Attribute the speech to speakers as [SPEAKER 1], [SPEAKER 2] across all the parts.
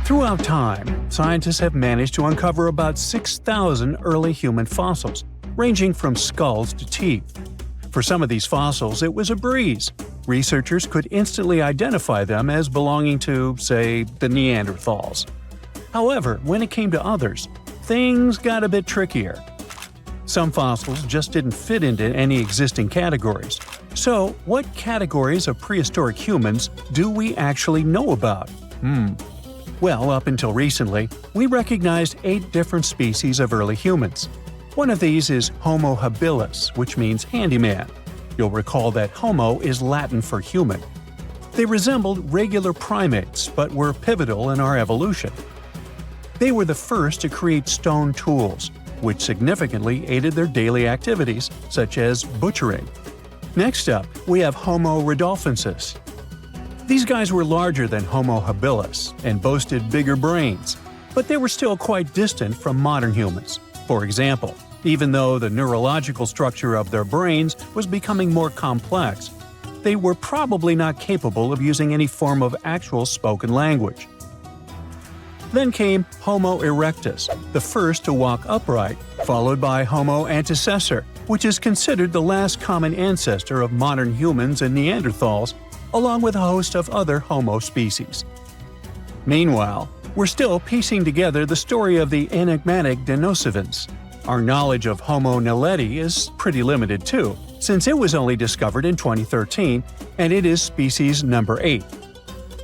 [SPEAKER 1] Throughout time, scientists have managed to uncover about 6,000 early human fossils, ranging from skulls to teeth. For some of these fossils, it was a breeze. Researchers could instantly identify them as belonging to, say, the Neanderthals. However, when it came to others, things got a bit trickier. Some fossils just didn't fit into any existing categories. So, what categories of prehistoric humans do we actually know about? Well, up until recently, we recognized 8 different species of early humans. One of these is Homo habilis, which means handyman. You'll recall that Homo is Latin for human. They resembled regular primates, but were pivotal in our evolution. They were the first to create stone tools, which significantly aided their daily activities, such as butchering. Next up, we have Homo rudolfensis. These guys were larger than Homo habilis and boasted bigger brains, but they were still quite distant from modern humans. For example, even though the neurological structure of their brains was becoming more complex, they were probably not capable of using any form of actual spoken language. Then came Homo erectus, the first to walk upright, followed by Homo antecessor, which is considered the last common ancestor of modern humans and Neanderthals, along with a host of other Homo species. Meanwhile, we're still piecing together the story of the enigmatic Denisevans. Our knowledge of Homo naledi is pretty limited too, since it was only discovered in 2013, and it is species number 8.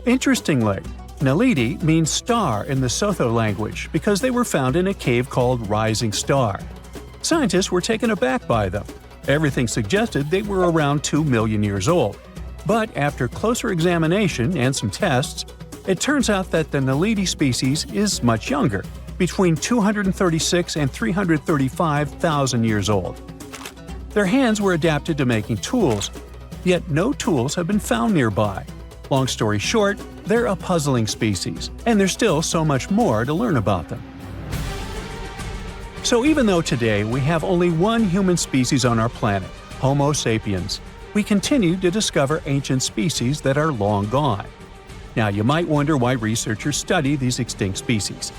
[SPEAKER 1] Interestingly, Naledi means star in the Sotho language because they were found in a cave called Rising Star. Scientists were taken aback by them. Everything suggested they were around 2 million years old. But after closer examination and some tests, it turns out that the Naledi species is much younger, between 236 and 335,000 years old. Their hands were adapted to making tools, yet no tools have been found nearby. Long story short, they're a puzzling species, and there's still so much more to learn about them. So even though today we have only one human species on our planet, Homo sapiens, we continue to discover ancient species that are long gone. Now you might wonder why researchers study these extinct species.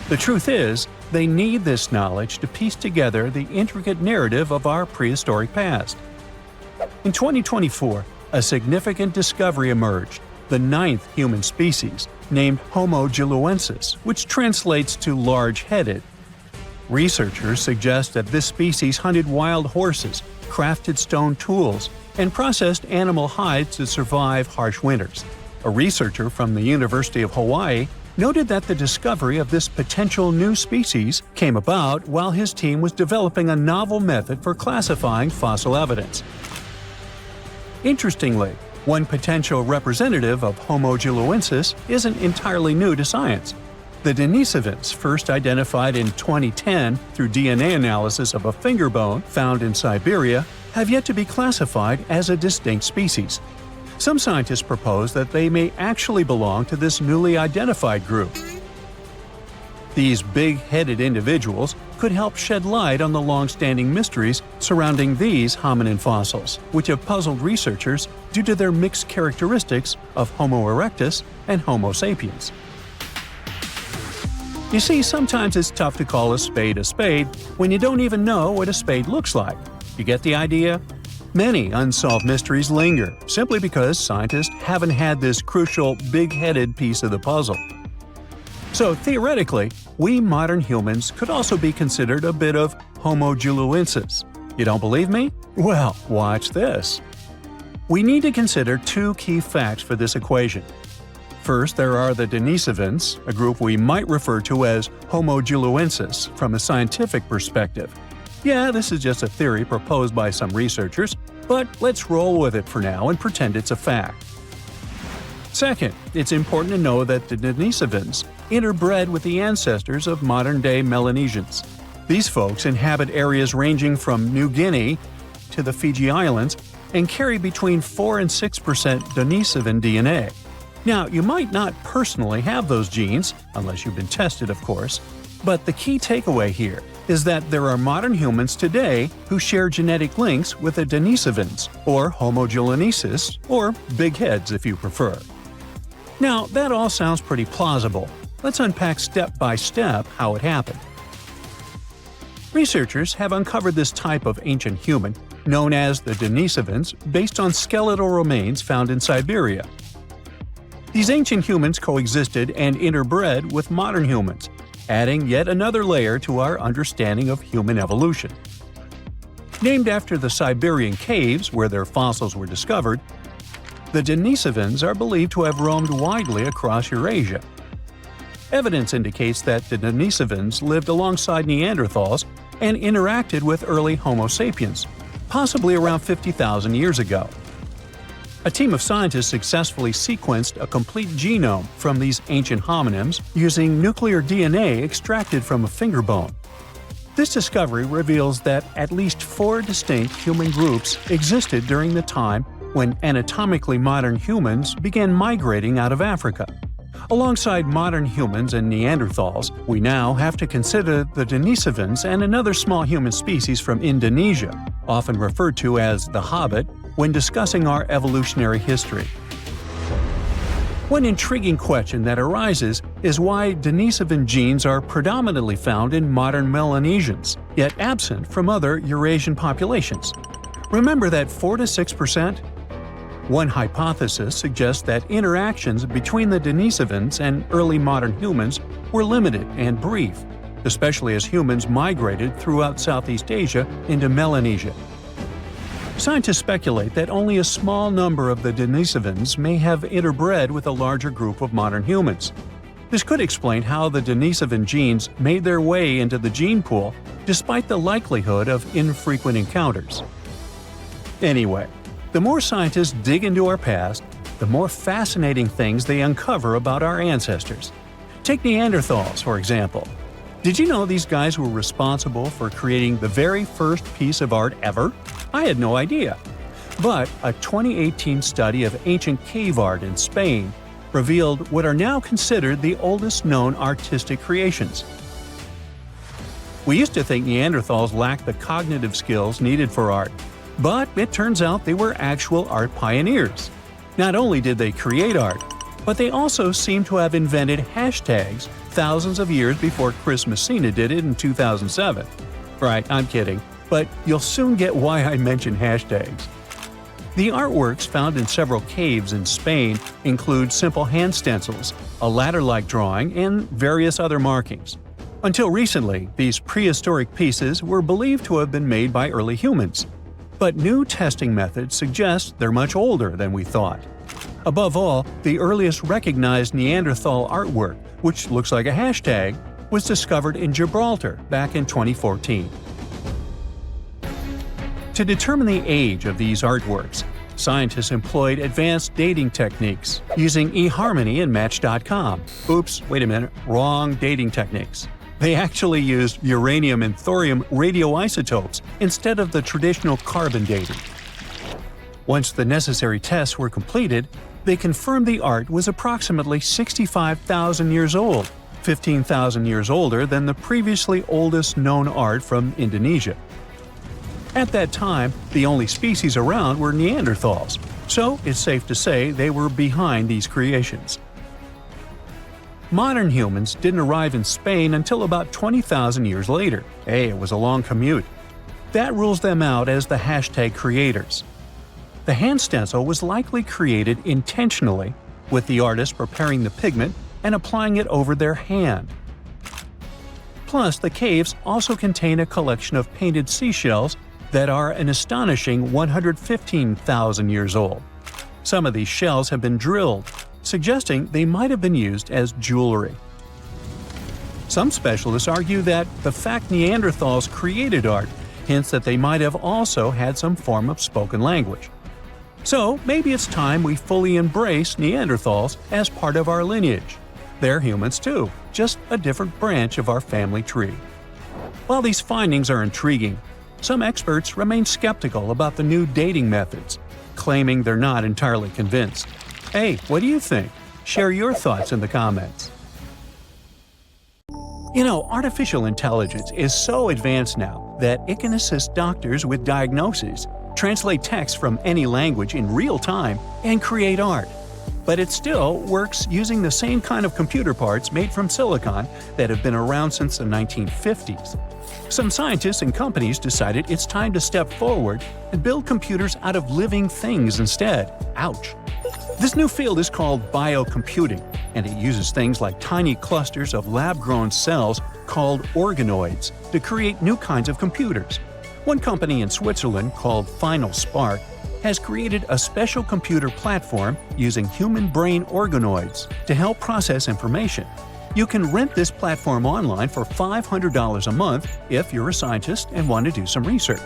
[SPEAKER 1] The truth is, they need this knowledge to piece together the intricate narrative of our prehistoric past. In 2024, a significant discovery emerged, the 9th human species, named Homo giluensis, which translates to large-headed. Researchers suggest that this species hunted wild horses, crafted stone tools, and processed animal hides to survive harsh winters. A researcher from the University of Hawaii noted that the discovery of this potential new species came about while his team was developing a novel method for classifying fossil evidence. Interestingly, one potential representative of Homo giluensis isn't entirely new to science. The Denisevans, first identified in 2010 through DNA analysis of a finger bone found in Siberia, have yet to be classified as a distinct species. Some scientists propose that they may actually belong to this newly identified group. These big-headed individuals could help shed light on the long-standing mysteries surrounding these hominin fossils, which have puzzled researchers due to their mixed characteristics of Homo erectus and Homo sapiens. You see, sometimes it's tough to call a spade when you don't even know what a spade looks like. You get the idea? Many unsolved mysteries linger, simply because scientists haven't had this crucial, big-headed piece of the puzzle. So theoretically, we modern humans could also be considered a bit of Homo giluensis. You don't believe me? Well, watch this. We need to consider 2 key facts for this equation. First, there are the Denisevans, a group we might refer to as Homo giluensis from a scientific perspective. Yeah, this is just a theory proposed by some researchers, but let's roll with it for now and pretend it's a fact. Second, it's important to know that the Denisevans interbred with the ancestors of modern-day Melanesians. These folks inhabit areas ranging from New Guinea to the Fiji Islands and carry between 4 and 6% Denisevan DNA. Now, you might not personally have those genes, unless you've been tested, of course, but the key takeaway here is that there are modern humans today who share genetic links with the Denisevans, or Homo giluensis, or big heads if you prefer. Now, that all sounds pretty plausible, Let's unpack step by step how it happened. Researchers have uncovered this type of ancient human, known as the Denisevans, based on skeletal remains found in Siberia. These ancient humans coexisted and interbred with modern humans, adding yet another layer to our understanding of human evolution. Named after the Siberian caves where their fossils were discovered, the Denisevans are believed to have roamed widely across Eurasia. Evidence indicates that the Denisevans lived alongside Neanderthals and interacted with early Homo sapiens, possibly around 50,000 years ago. A team of scientists successfully sequenced a complete genome from these ancient hominins using nuclear DNA extracted from a finger bone. This discovery reveals that at least 4 distinct human groups existed during the time when anatomically modern humans began migrating out of Africa. Alongside modern humans and Neanderthals, we now have to consider the Denisevans and another small human species from Indonesia, often referred to as the Hobbit, when discussing our evolutionary history. One intriguing question that arises is why Denisevan genes are predominantly found in modern Melanesians, yet absent from other Eurasian populations. Remember that 4 to 6%? One hypothesis suggests that interactions between the Denisevans and early modern humans were limited and brief, especially as humans migrated throughout Southeast Asia into Melanesia. Scientists speculate that only a small number of the Denisevans may have interbred with a larger group of modern humans. This could explain how the Denisevan genes made their way into the gene pool despite the likelihood of infrequent encounters. Anyway, the more scientists dig into our past, the more fascinating things they uncover about our ancestors. Take Neanderthals, for example. Did you know these guys were responsible for creating the very first piece of art ever? I had no idea. But a 2018 study of ancient cave art in Spain revealed what are now considered the oldest known artistic creations. We used to think Neanderthals lacked the cognitive skills needed for art, but it turns out they were actual art pioneers. Not only did they create art, but they also seem to have invented hashtags thousands of years before Chris Messina did it in 2007. Right, I'm kidding, but you'll soon get why I mention hashtags. The artworks found in several caves in Spain include simple hand stencils, a ladder-like drawing, and various other markings. Until recently, these prehistoric pieces were believed to have been made by early humans. But new testing methods suggest they're much older than we thought. Above all, the earliest recognized Neanderthal artwork, which looks like a hashtag, was discovered in Gibraltar back in 2014. To determine the age of these artworks, scientists employed advanced dating techniques using eHarmony and Match.com. Oops, wait a minute, wrong dating techniques. They actually used uranium and thorium radioisotopes instead of the traditional carbon dating. Once the necessary tests were completed, they confirmed the art was approximately 65,000 years old, 15,000 years older than the previously oldest known art from Indonesia. At that time, the only species around were Neanderthals, so it's safe to say they were behind these creations. Modern humans didn't arrive in Spain until about 20,000 years later. Hey, it was a long commute. That rules them out as the hashtag creators. The hand stencil was likely created intentionally, with the artist preparing the pigment and applying it over their hand. Plus, the caves also contain a collection of painted seashells that are an astonishing 115,000 years old. Some of these shells have been drilled, suggesting they might have been used as jewelry. Some specialists argue that the fact Neanderthals created art hints that they might have also had some form of spoken language. So maybe it's time we fully embrace Neanderthals as part of our lineage. They're humans too, just a different branch of our family tree. While these findings are intriguing, some experts remain skeptical about the new dating methods, claiming they're not entirely convinced. Hey, what do you think? Share your thoughts in the comments. You know, artificial intelligence is so advanced now that it can assist doctors with diagnoses, translate text from any language in real time, and create art. but it still works using the same kind of computer parts made from silicon that have been around since the 1950s. Some scientists and companies decided it's time to step forward and build computers out of living things instead. Ouch! This new field is called biocomputing, and it uses things like tiny clusters of lab-grown cells called organoids to create new kinds of computers. One company in Switzerland called Final Spark has created a special computer platform using human brain organoids to help process information. You can rent this platform online for $500 a month if you're a scientist and want to do some research.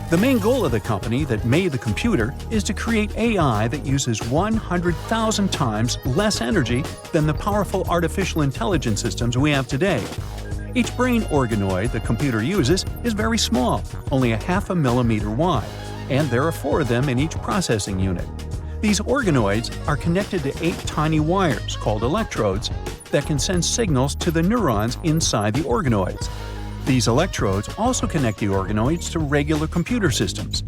[SPEAKER 1] The main goal of the company that made the computer is to create AI that uses 100,000 times less energy than the powerful artificial intelligence systems we have today. Each brain organoid the computer uses is very small, only 0.5 millimeter wide, and there are 4 of them in each processing unit. These organoids are connected to 8 tiny wires, called electrodes, that can send signals to the neurons inside the organoids. These electrodes also connect the organoids to regular computer systems.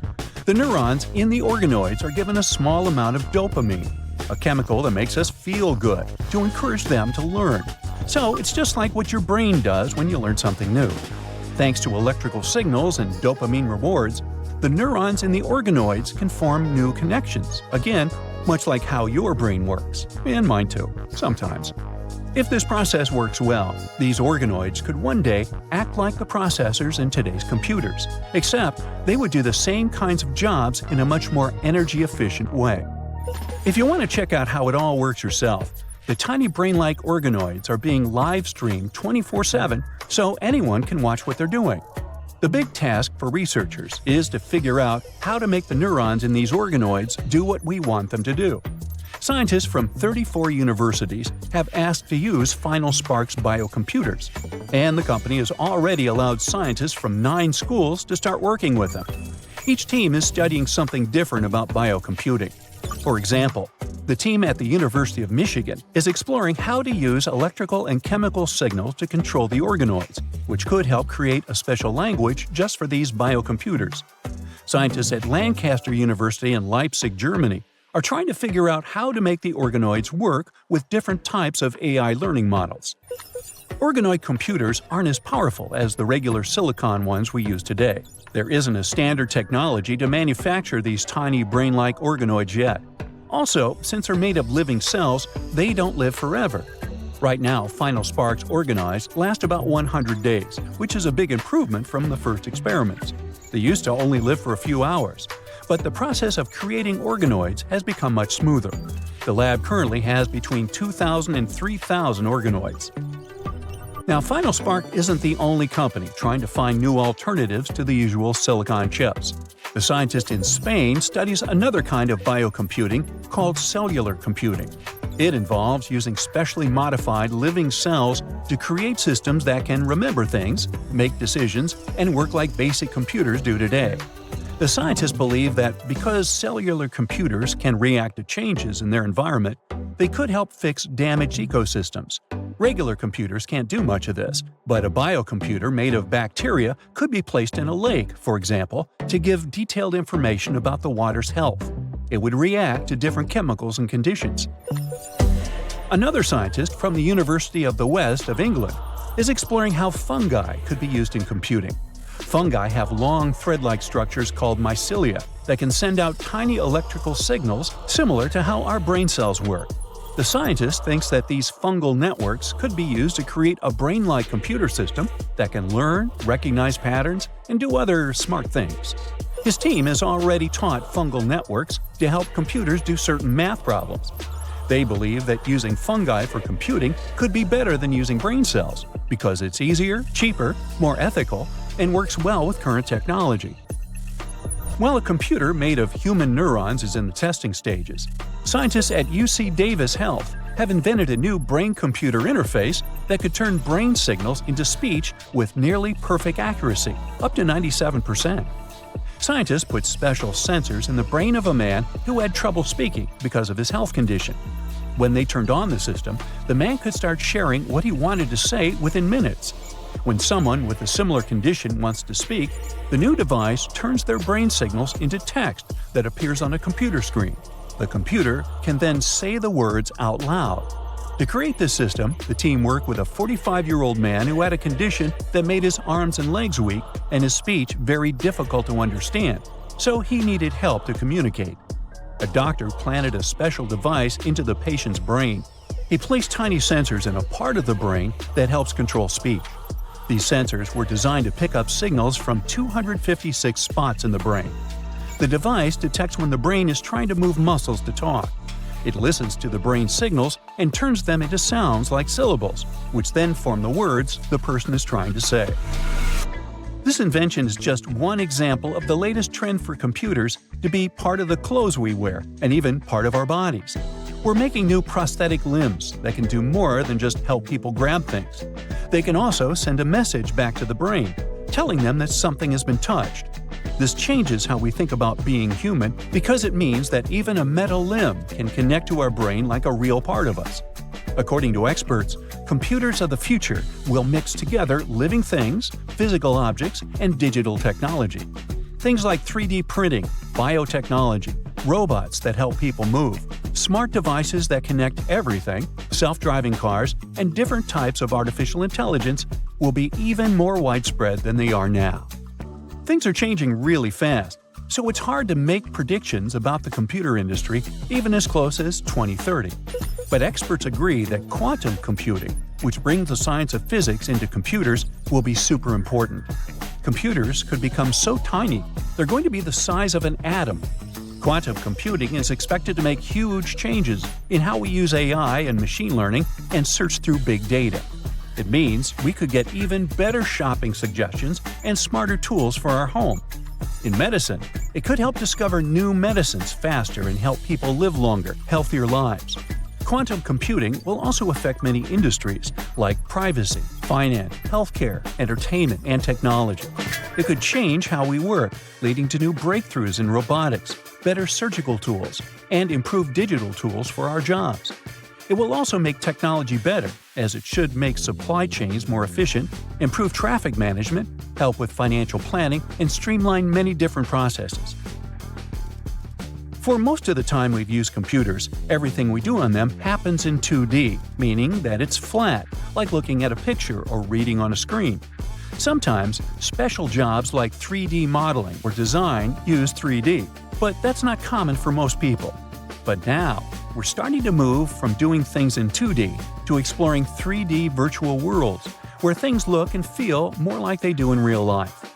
[SPEAKER 1] The neurons in the organoids are given a small amount of dopamine, a chemical that makes us feel good, to encourage them to learn. So it's just like what your brain does when you learn something new. Thanks to electrical signals and dopamine rewards, the neurons in the organoids can form new connections, again, much like how your brain works, and mine too, sometimes. If this process works well, these organoids could one day act like the processors in today's computers, except they would do the same kinds of jobs in a much more energy-efficient way. If you want to check out how it all works yourself, the tiny brain-like organoids are being live-streamed 24/7 so anyone can watch what they're doing. The big task for researchers is to figure out how to make the neurons in these organoids do what we want them to do. Scientists from 34 universities have asked to use Final Spark's biocomputers, and the company has already allowed scientists from 9 schools to start working with them. Each team is studying something different about biocomputing. For example, the team at the University of Michigan is exploring how to use electrical and chemical signals to control the organoids, which could help create a special language just for these biocomputers. Scientists at Lancaster University in Leipzig, Germany, are trying to figure out how to make the organoids work with different types of AI learning models. Organoid computers aren't as powerful as the regular silicon ones we use today. There isn't a standard technology to manufacture these tiny brain-like organoids yet. Also, since they're made of living cells, they don't live forever. Right now, Final Spark's organoids last about 100 days, which is a big improvement from the first experiments. They used to only live for a few hours. But the process of creating organoids has become much smoother. The lab currently has between 2,000 and 3,000 organoids. Now, Final Spark isn't the only company trying to find new alternatives to the usual silicon chips. The scientist in Spain studies another kind of biocomputing called cellular computing. It involves using specially modified living cells to create systems that can remember things, make decisions, and work like basic computers do today. The scientists believe that because cellular computers can react to changes in their environment, they could help fix damaged ecosystems. Regular computers can't do much of this, but a biocomputer made of bacteria could be placed in a lake, for example, to give detailed information about the water's health. It would react to different chemicals and conditions. Another scientist from the University of the West of England is exploring how fungi could be used in computing. Fungi have long thread-like structures called mycelia that can send out tiny electrical signals similar to how our brain cells work. The scientist thinks that these fungal networks could be used to create a brain-like computer system that can learn, recognize patterns, and do other smart things. His team has already taught fungal networks to help computers do certain math problems. They believe that using fungi for computing could be better than using brain cells because it's easier, cheaper, more ethical, and works well with current technology. While a computer made of human neurons is in the testing stages, scientists at UC Davis Health have invented a new brain-computer interface that could turn brain signals into speech with nearly perfect accuracy, up to 97%. Scientists put special sensors in the brain of a man who had trouble speaking because of his health condition. When they turned on the system, the man could start sharing what he wanted to say within minutes. When someone with a similar condition wants to speak, the new device turns their brain signals into text that appears on a computer screen. The computer can then say the words out loud. To create this system, the team worked with a 45-year-old man who had a condition that made his arms and legs weak and his speech very difficult to understand, so he needed help to communicate. A doctor planted a special device into the patient's brain. He placed tiny sensors in a part of the brain that helps control speech. These sensors were designed to pick up signals from 256 spots in the brain. The device detects when the brain is trying to move muscles to talk. It listens to the brain's signals and turns them into sounds like syllables, which then form the words the person is trying to say. This invention is just one example of the latest trend for computers to be part of the clothes we wear and even part of our bodies. We're making new prosthetic limbs that can do more than just help people grab things. They can also send a message back to the brain, telling them that something has been touched. This changes how we think about being human because it means that even a metal limb can connect to our brain like a real part of us. According to experts, computers of the future will mix together living things, physical objects, and digital technology. Things like 3D printing, biotechnology, robots that help people move, smart devices that connect everything, self-driving cars, and different types of artificial intelligence will be even more widespread than they are now. Things are changing really fast, so it's hard to make predictions about the computer industry even as close as 2030. But experts agree that quantum computing, which brings the science of physics into computers, will be super important. Computers could become so tiny, they're going to be the size of an atom. Quantum computing is expected to make huge changes in how we use AI and machine learning and search through big data. It means we could get even better shopping suggestions and smarter tools for our home. In medicine, it could help discover new medicines faster and help people live longer, healthier lives. Quantum computing will also affect many industries like privacy, finance, healthcare, entertainment, and technology. It could change how we work, leading to new breakthroughs in robotics, better surgical tools, and improved digital tools for our jobs. It will also make technology better, as it should make supply chains more efficient, improve traffic management, help with financial planning, and streamline many different processes. For most of the time we've used computers, everything we do on them happens in 2D, meaning that it's flat, like looking at a picture or reading on a screen. Sometimes, special jobs like 3D modeling or design use 3D, but that's not common for most people. But now, we're starting to move from doing things in 2D to exploring 3D virtual worlds, where things look and feel more like they do in real life.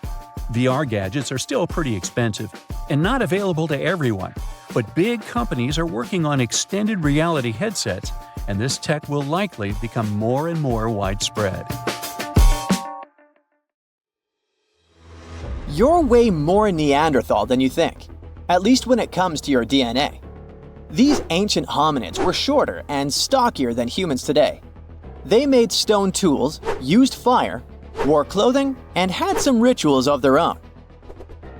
[SPEAKER 1] VR gadgets are still pretty expensive and not available to everyone, but big companies are working on extended reality headsets, and this tech will likely become more and more widespread.
[SPEAKER 2] You're way more Neanderthal than you think, at least when it comes to your DNA. These ancient hominids were shorter and stockier than humans today. They made stone tools, used fire, wore clothing, and had some rituals of their own.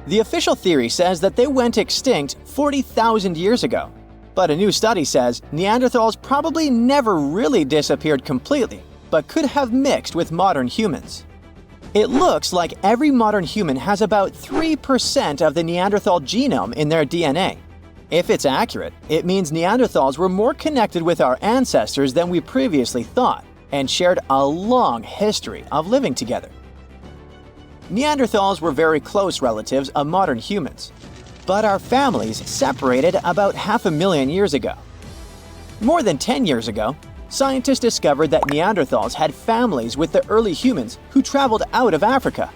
[SPEAKER 2] The official theory says that they went extinct 40,000 years ago, but a new study says Neanderthals probably never really disappeared completely, but could have mixed with modern humans. It looks like every modern human has about 3% of the Neanderthal genome in their DNA. If it's accurate, it means Neanderthals were more connected with our ancestors than we previously thought, and shared a long history of living together. Neanderthals were very close relatives of modern humans, but our families separated about 500,000 years ago. More than 10 years ago, scientists discovered that Neanderthals had families with the early humans who traveled out of Africa.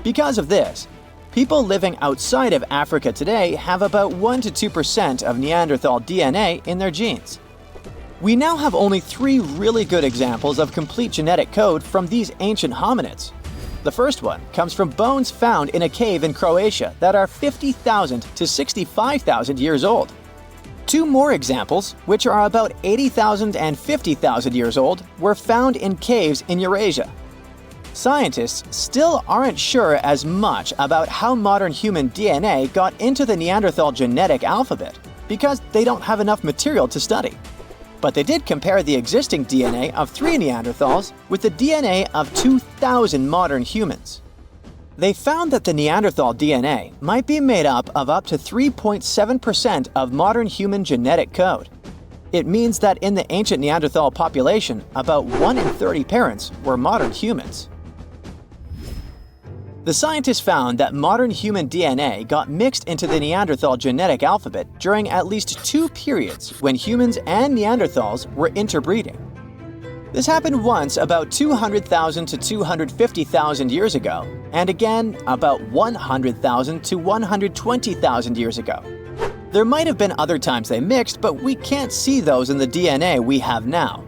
[SPEAKER 2] Because of this, people living outside of Africa today have about 1 to 2% of Neanderthal DNA in their genes. We now have only 3 really good examples of complete genetic code from these ancient hominids. The first one comes from bones found in a cave in Croatia that are 50,000 to 65,000 years old. 2 more examples, which are about 80,000 and 50,000 years old, were found in caves in Eurasia. Scientists still aren't sure as much about how modern human DNA got into the Neanderthal genetic alphabet, because they don't have enough material to study. But they did compare the existing DNA of 3 Neanderthals with the DNA of 2,000 modern humans. They found that the Neanderthal DNA might be made up to 3.7% of modern human genetic code. It means that in the ancient Neanderthal population, about 1 in 30 parents were modern humans. The scientists found that modern human DNA got mixed into the Neanderthal genetic alphabet during at least 2 periods when humans and Neanderthals were interbreeding. This happened once about 200,000 to 250,000 years ago, and again about 100,000 to 120,000 years ago. There might have been other times they mixed, but we can't see those in the DNA we have now.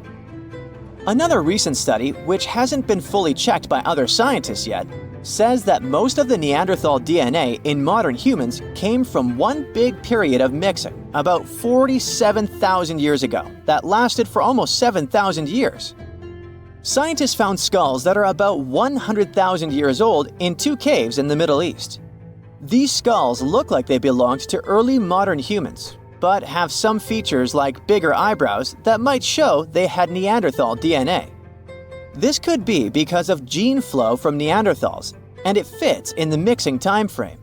[SPEAKER 2] Another recent study, which hasn't been fully checked by other scientists yet, says that most of the Neanderthal DNA in modern humans came from one big period of mixing, about 47,000 years ago, that lasted for almost 7,000 years. Scientists found skulls that are about 100,000 years old in 2 caves in the Middle East. These skulls look like they belonged to early modern humans, but have some features like bigger eyebrows that might show they had Neanderthal DNA. This could be because of gene flow from Neanderthals, and it fits in the mixing time frame.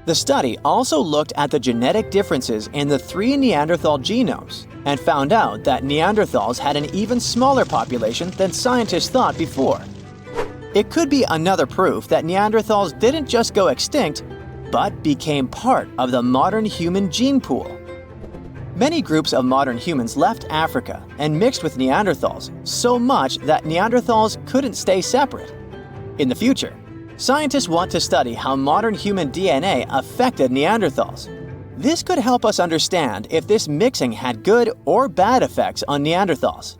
[SPEAKER 2] The study also looked at the genetic differences in the 3 Neanderthal genomes and found out that Neanderthals had an even smaller population than scientists thought before. It could be another proof that Neanderthals didn't just go extinct, but became part of the modern human gene pool. Many groups of modern humans left Africa and mixed with Neanderthals so much that Neanderthals couldn't stay separate. In the future, scientists want to study how modern human DNA affected Neanderthals. This could help us understand if this mixing had good or bad effects on Neanderthals.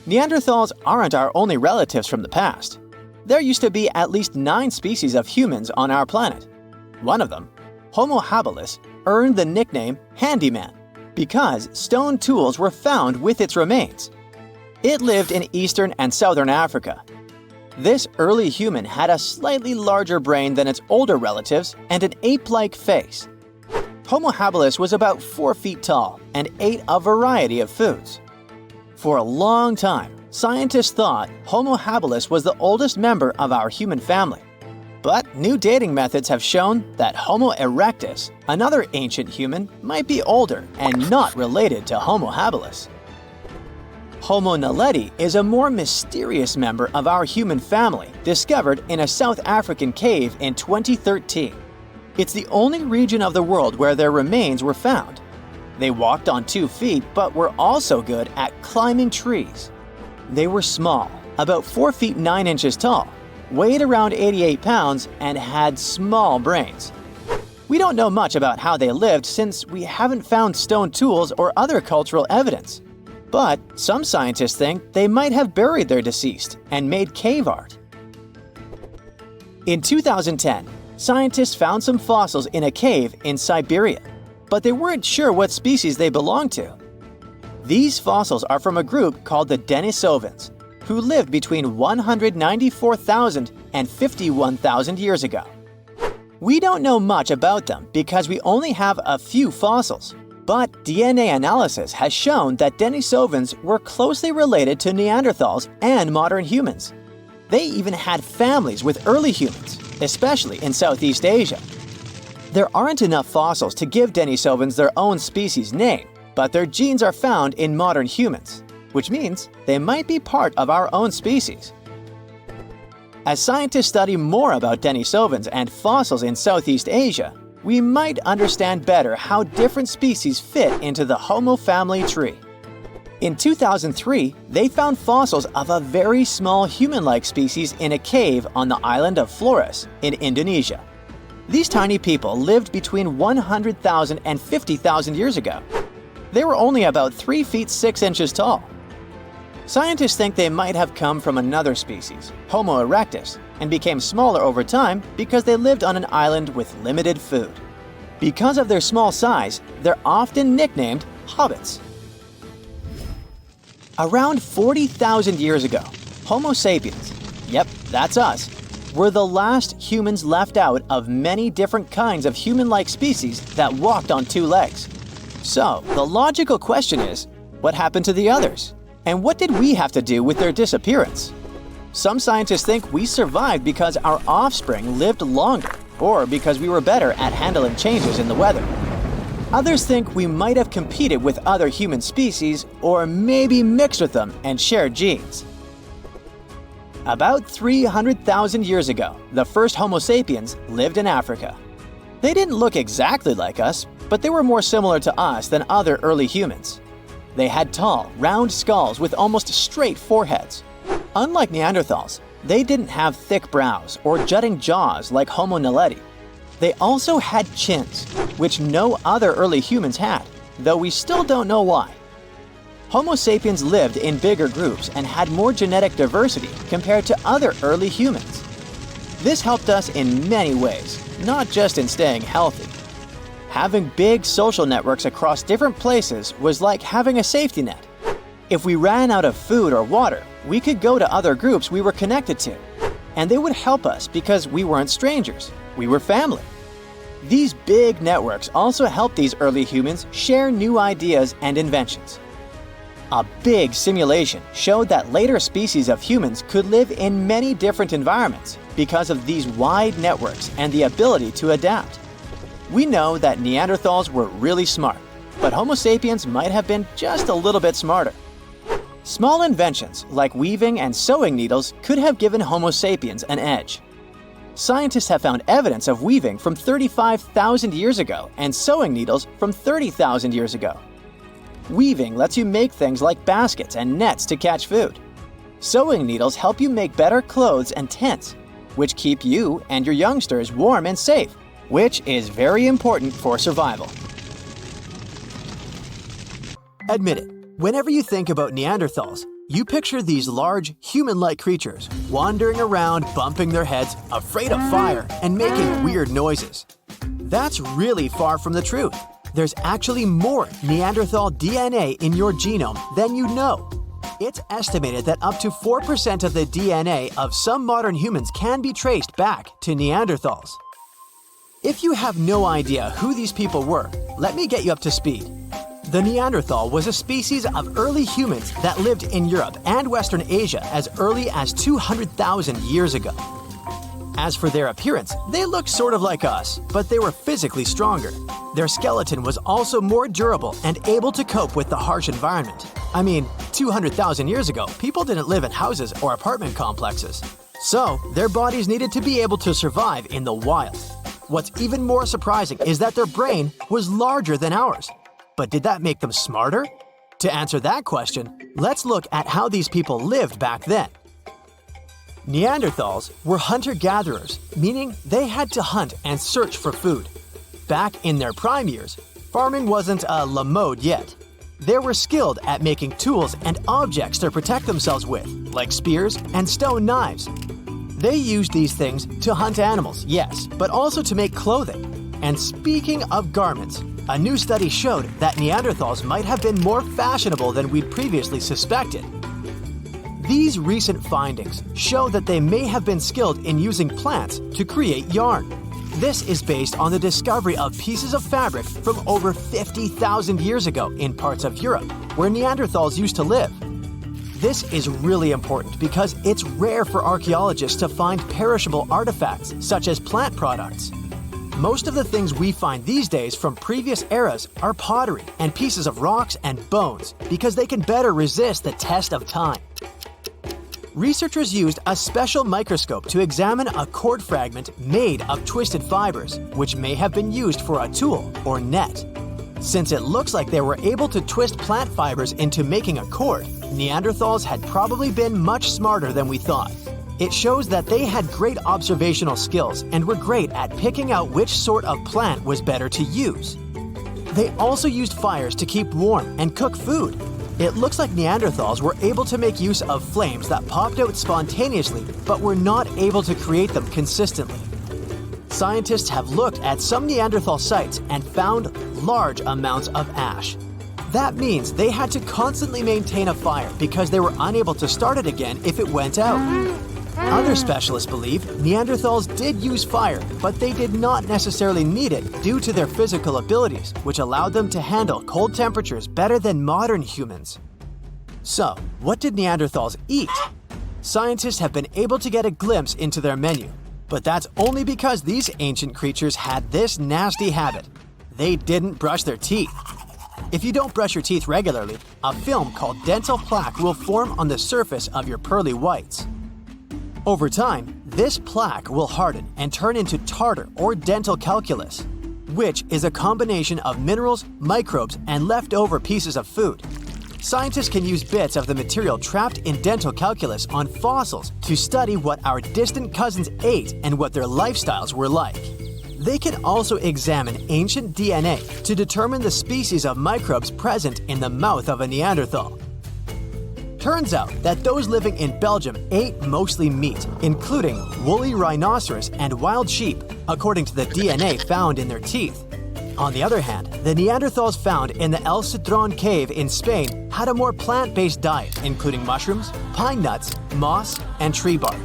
[SPEAKER 2] Neanderthals aren't our only relatives from the past. There used to be at least 9 species of humans on our planet. One of them, Homo habilis, earned the nickname handyman because stone tools were found with its remains. It lived in eastern and southern Africa. This early human had a slightly larger brain than its older relatives and an ape-like face. Homo habilis was about 4 feet tall and ate a variety of foods. For a long time, scientists thought Homo habilis was the oldest member of our human family. But new dating methods have shown that Homo erectus, another ancient human, might be older and not related to Homo habilis. Homo naledi is a more mysterious member of our human family, discovered in a South African cave in 2013. It's the only region of the world where their remains were found. They walked on 2 feet, but were also good at climbing trees. They were small, about 4 feet 9 inches tall, weighed around 88 pounds, and had small brains. We don't know much about how they lived since we haven't found stone tools or other cultural evidence. But some scientists think they might have buried their deceased and made cave art. In 2010, scientists found some fossils in a cave in Siberia, but they weren't sure what species they belonged to. These fossils are from a group called the Denisevans, who lived between 194,000 and 51,000 years ago. We don't know much about them because we only have a few fossils, but DNA analysis has shown that Denisevans were closely related to Neanderthals and modern humans. They even had families with early humans, especially in Southeast Asia. There aren't enough fossils to give Denisevans their own species name, but their genes are found in modern humans, which means they might be part of our own species. As scientists study more about Denisevans and fossils in Southeast Asia, we might understand better how different species fit into the Homo family tree. In 2003, they found fossils of a very small human-like species in a cave on the island of Flores in Indonesia. These tiny people lived between 100,000 and 50,000 years ago. They were only about 3 feet 6 inches tall. Scientists think they might have come from another species, Homo erectus, and became smaller over time because they lived on an island with limited food. Because of their small size, they're often nicknamed hobbits. Around 40,000 years ago, Homo sapiens, yep, that's us, were the last humans left out of many different kinds of human-like species that walked on 2 legs. So, the logical question is, what happened to the others? And what did we have to do with their disappearance? Some scientists think we survived because our offspring lived longer, or because we were better at handling changes in the weather. Others think we might have competed with other human species, or maybe mixed with them and shared genes. About 300,000 years ago, the first Homo sapiens lived in Africa. They didn't look exactly like us, but they were more similar to us than other early humans. They had tall, round skulls with almost straight foreheads. Unlike Neanderthals, they didn't have thick brows or jutting jaws like Homo naledi. They also had chins, which no other early humans had, though we still don't know why. Homo sapiens lived in bigger groups and had more genetic diversity compared to other early humans. This helped us in many ways, not just in staying healthy. Having big social networks across different places was like having a safety net. If we ran out of food or water, we could go to other groups we were connected to, and they would help us because we weren't strangers, we were family. These big networks also helped these early humans share new ideas and inventions. A big simulation showed that later species of humans could live in many different environments because of these wide networks and the ability to adapt. We know that Neanderthals were really smart, but Homo sapiens might have been just a little bit smarter. Small inventions like weaving and sewing needles could have given Homo sapiens an edge. Scientists have found evidence of weaving from 35,000 years ago and sewing needles from 30,000 years ago. Weaving lets you make things like baskets and nets to catch food. Sewing needles help you make better clothes and tents, which keep you and your youngsters warm and safe, which is very important for survival. Admit it, whenever you think about Neanderthals, you picture these large, human-like creatures wandering around, bumping their heads, afraid of fire, and making weird noises. That's really far from the truth. There's actually more Neanderthal DNA in your genome than you know. It's estimated that up to 4% of the DNA of some modern humans can be traced back to Neanderthals. If you have no idea who these people were, let me get you up to speed. The Neanderthal was a species of early humans that lived in Europe and Western Asia as early as 200,000 years ago. As for their appearance, they looked sort of like us, but they were physically stronger. Their skeleton was also more durable and able to cope with the harsh environment. 200,000 years ago, people didn't live in houses or apartment complexes. So, their bodies needed to be able to survive in the wild. What's even more surprising is that their brain was larger than ours. But did that make them smarter? To answer that question, let's look at how these people lived back then. Neanderthals were hunter-gatherers, meaning they had to hunt and search for food. Back in their prime years, farming wasn't a la mode yet. They were skilled at making tools and objects to protect themselves with, like spears and stone knives. They used these things to hunt animals, yes, but also to make clothing. And speaking of garments, a new study showed that Neanderthals might have been more fashionable than we'd previously suspected. These recent findings show that they may have been skilled in using plants to create yarn. This is based on the discovery of pieces of fabric from over 50,000 years ago in parts of Europe, where Neanderthals used to live. This is really important because it's rare for archaeologists to find perishable artifacts, such as plant products. Most of the things we find these days from previous eras are pottery and pieces of rocks and bones because they can better resist the test of time. Researchers used a special microscope to examine a cord fragment made of twisted fibers, which may have been used for a tool or net. Since it looks like they were able to twist plant fibers into making a cord, Neanderthals had probably been much smarter than we thought. It shows that they had great observational skills and were great at picking out which sort of plant was better to use. They also used fires to keep warm and cook food. It looks like Neanderthals were able to make use of flames that popped out spontaneously, but were not able to create them consistently. Scientists have looked at some Neanderthal sites and found large amounts of ash. That means they had to constantly maintain a fire because they were unable to start it again if it went out. Other specialists believe Neanderthals did use fire, but they did not necessarily need it due to their physical abilities, which allowed them to handle cold temperatures better than modern humans. So, what did Neanderthals eat? scientists have been able to get a glimpse into their menu. But that's only because these ancient creatures had this nasty habit. They didn't brush their teeth. If you don't brush your teeth regularly, a film called dental plaque will form on the surface of your pearly whites. Over time, this plaque will harden and turn into tartar or dental calculus, which is a combination of minerals, microbes, and leftover pieces of food. Scientists can use bits of the material trapped in dental calculus on fossils to study what our distant cousins ate and what their lifestyles were like. They can also examine ancient DNA to determine the species of microbes present in the mouth of a Neanderthal. Turns out that those living in Belgium ate mostly meat, including woolly rhinoceros and wild sheep, according to the DNA found in their teeth. On the other hand, the Neanderthals found in the El Citron cave in Spain had a more plant-based diet, including mushrooms, pine nuts, moss, and tree bark.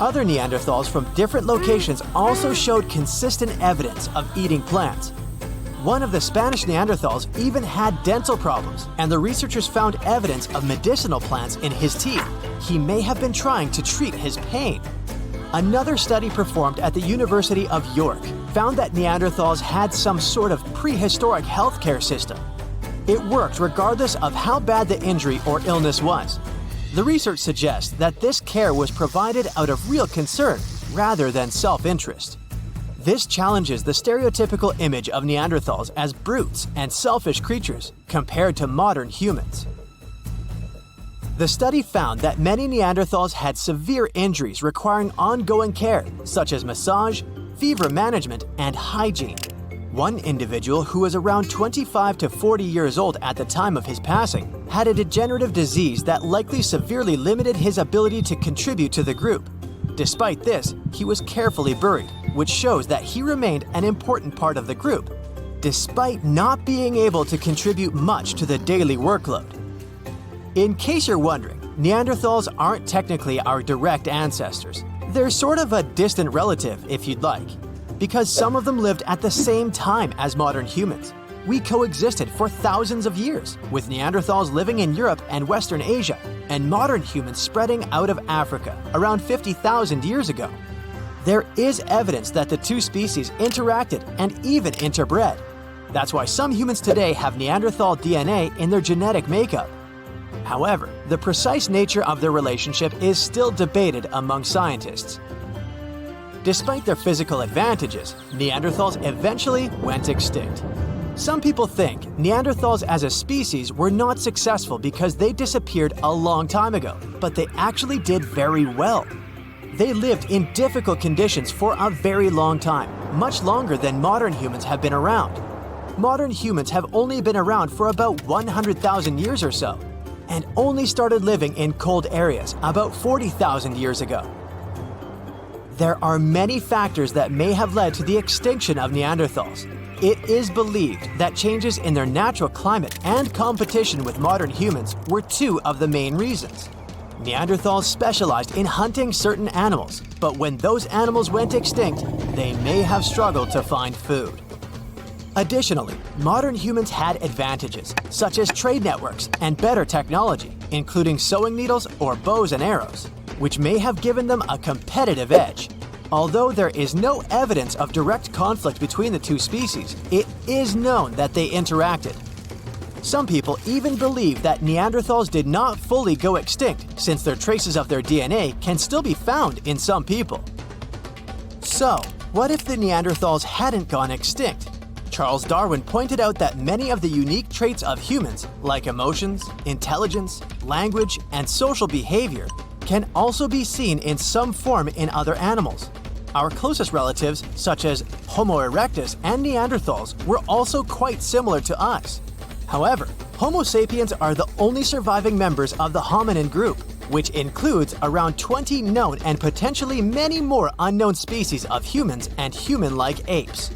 [SPEAKER 2] Other Neanderthals from different locations also showed consistent evidence of eating plants. One of the Spanish Neanderthals even had dental problems, and the researchers found evidence of medicinal plants in his teeth. He may have been trying to treat his pain. Another study performed at the University of York found that Neanderthals had some sort of prehistoric healthcare system. It worked regardless of how bad the injury or illness was. The research suggests that this care was provided out of real concern rather than self-interest. This challenges the stereotypical image of Neanderthals as brutes and selfish creatures compared to modern humans. The study found that many Neanderthals had severe injuries requiring ongoing care, such as massage, fever management, and hygiene. One individual, who was around 25 to 40 years old at the time of his passing, had a degenerative disease that likely severely limited his ability to contribute to the group. Despite this, he was carefully buried, which shows that he remained an important part of the group, despite not being able to contribute much to the daily workload. In case you're wondering, Neanderthals aren't technically our direct ancestors. They're sort of a distant relative, if you'd like, because some of them lived at the same time as modern humans. We coexisted for thousands of years, with Neanderthals living in Europe and Western Asia, and modern humans spreading out of Africa around 50,000 years ago. There is evidence that the two species interacted and even interbred. That's why some humans today have Neanderthal DNA in their genetic makeup. However, the precise nature of their relationship is still debated among scientists. Despite their physical advantages, Neanderthals eventually went extinct. Some people think Neanderthals as a species were not successful because they disappeared a long time ago, but they actually did very well. They lived in difficult conditions for a very long time, much longer than modern humans have been around. Modern humans have only been around for about 100,000 years or so, and only started living in cold areas about 40,000 years ago. There are many factors that may have led to the extinction of Neanderthals. It is believed that changes in their natural climate and competition with modern humans were two of the main reasons. Neanderthals specialized in hunting certain animals, but when those animals went extinct, they may have struggled to find food. Additionally, modern humans had advantages, such as trade networks and better technology, including sewing needles or bows and arrows, which may have given them a competitive edge. Although there is no evidence of direct conflict between the two species, it is known that they interacted. Some people even believe that Neanderthals did not fully go extinct, since their traces of their DNA can still be found in some people. So, what if the Neanderthals hadn't gone extinct? Charles Darwin pointed out that many of the unique traits of humans, like emotions, intelligence, language, and social behavior, can also be seen in some form in other animals. Our closest relatives, such as Homo erectus and Neanderthals, were also quite similar to us. However, Homo sapiens are the only surviving members of the hominin group, which includes around 20 known and potentially many more unknown species of humans and human-like apes.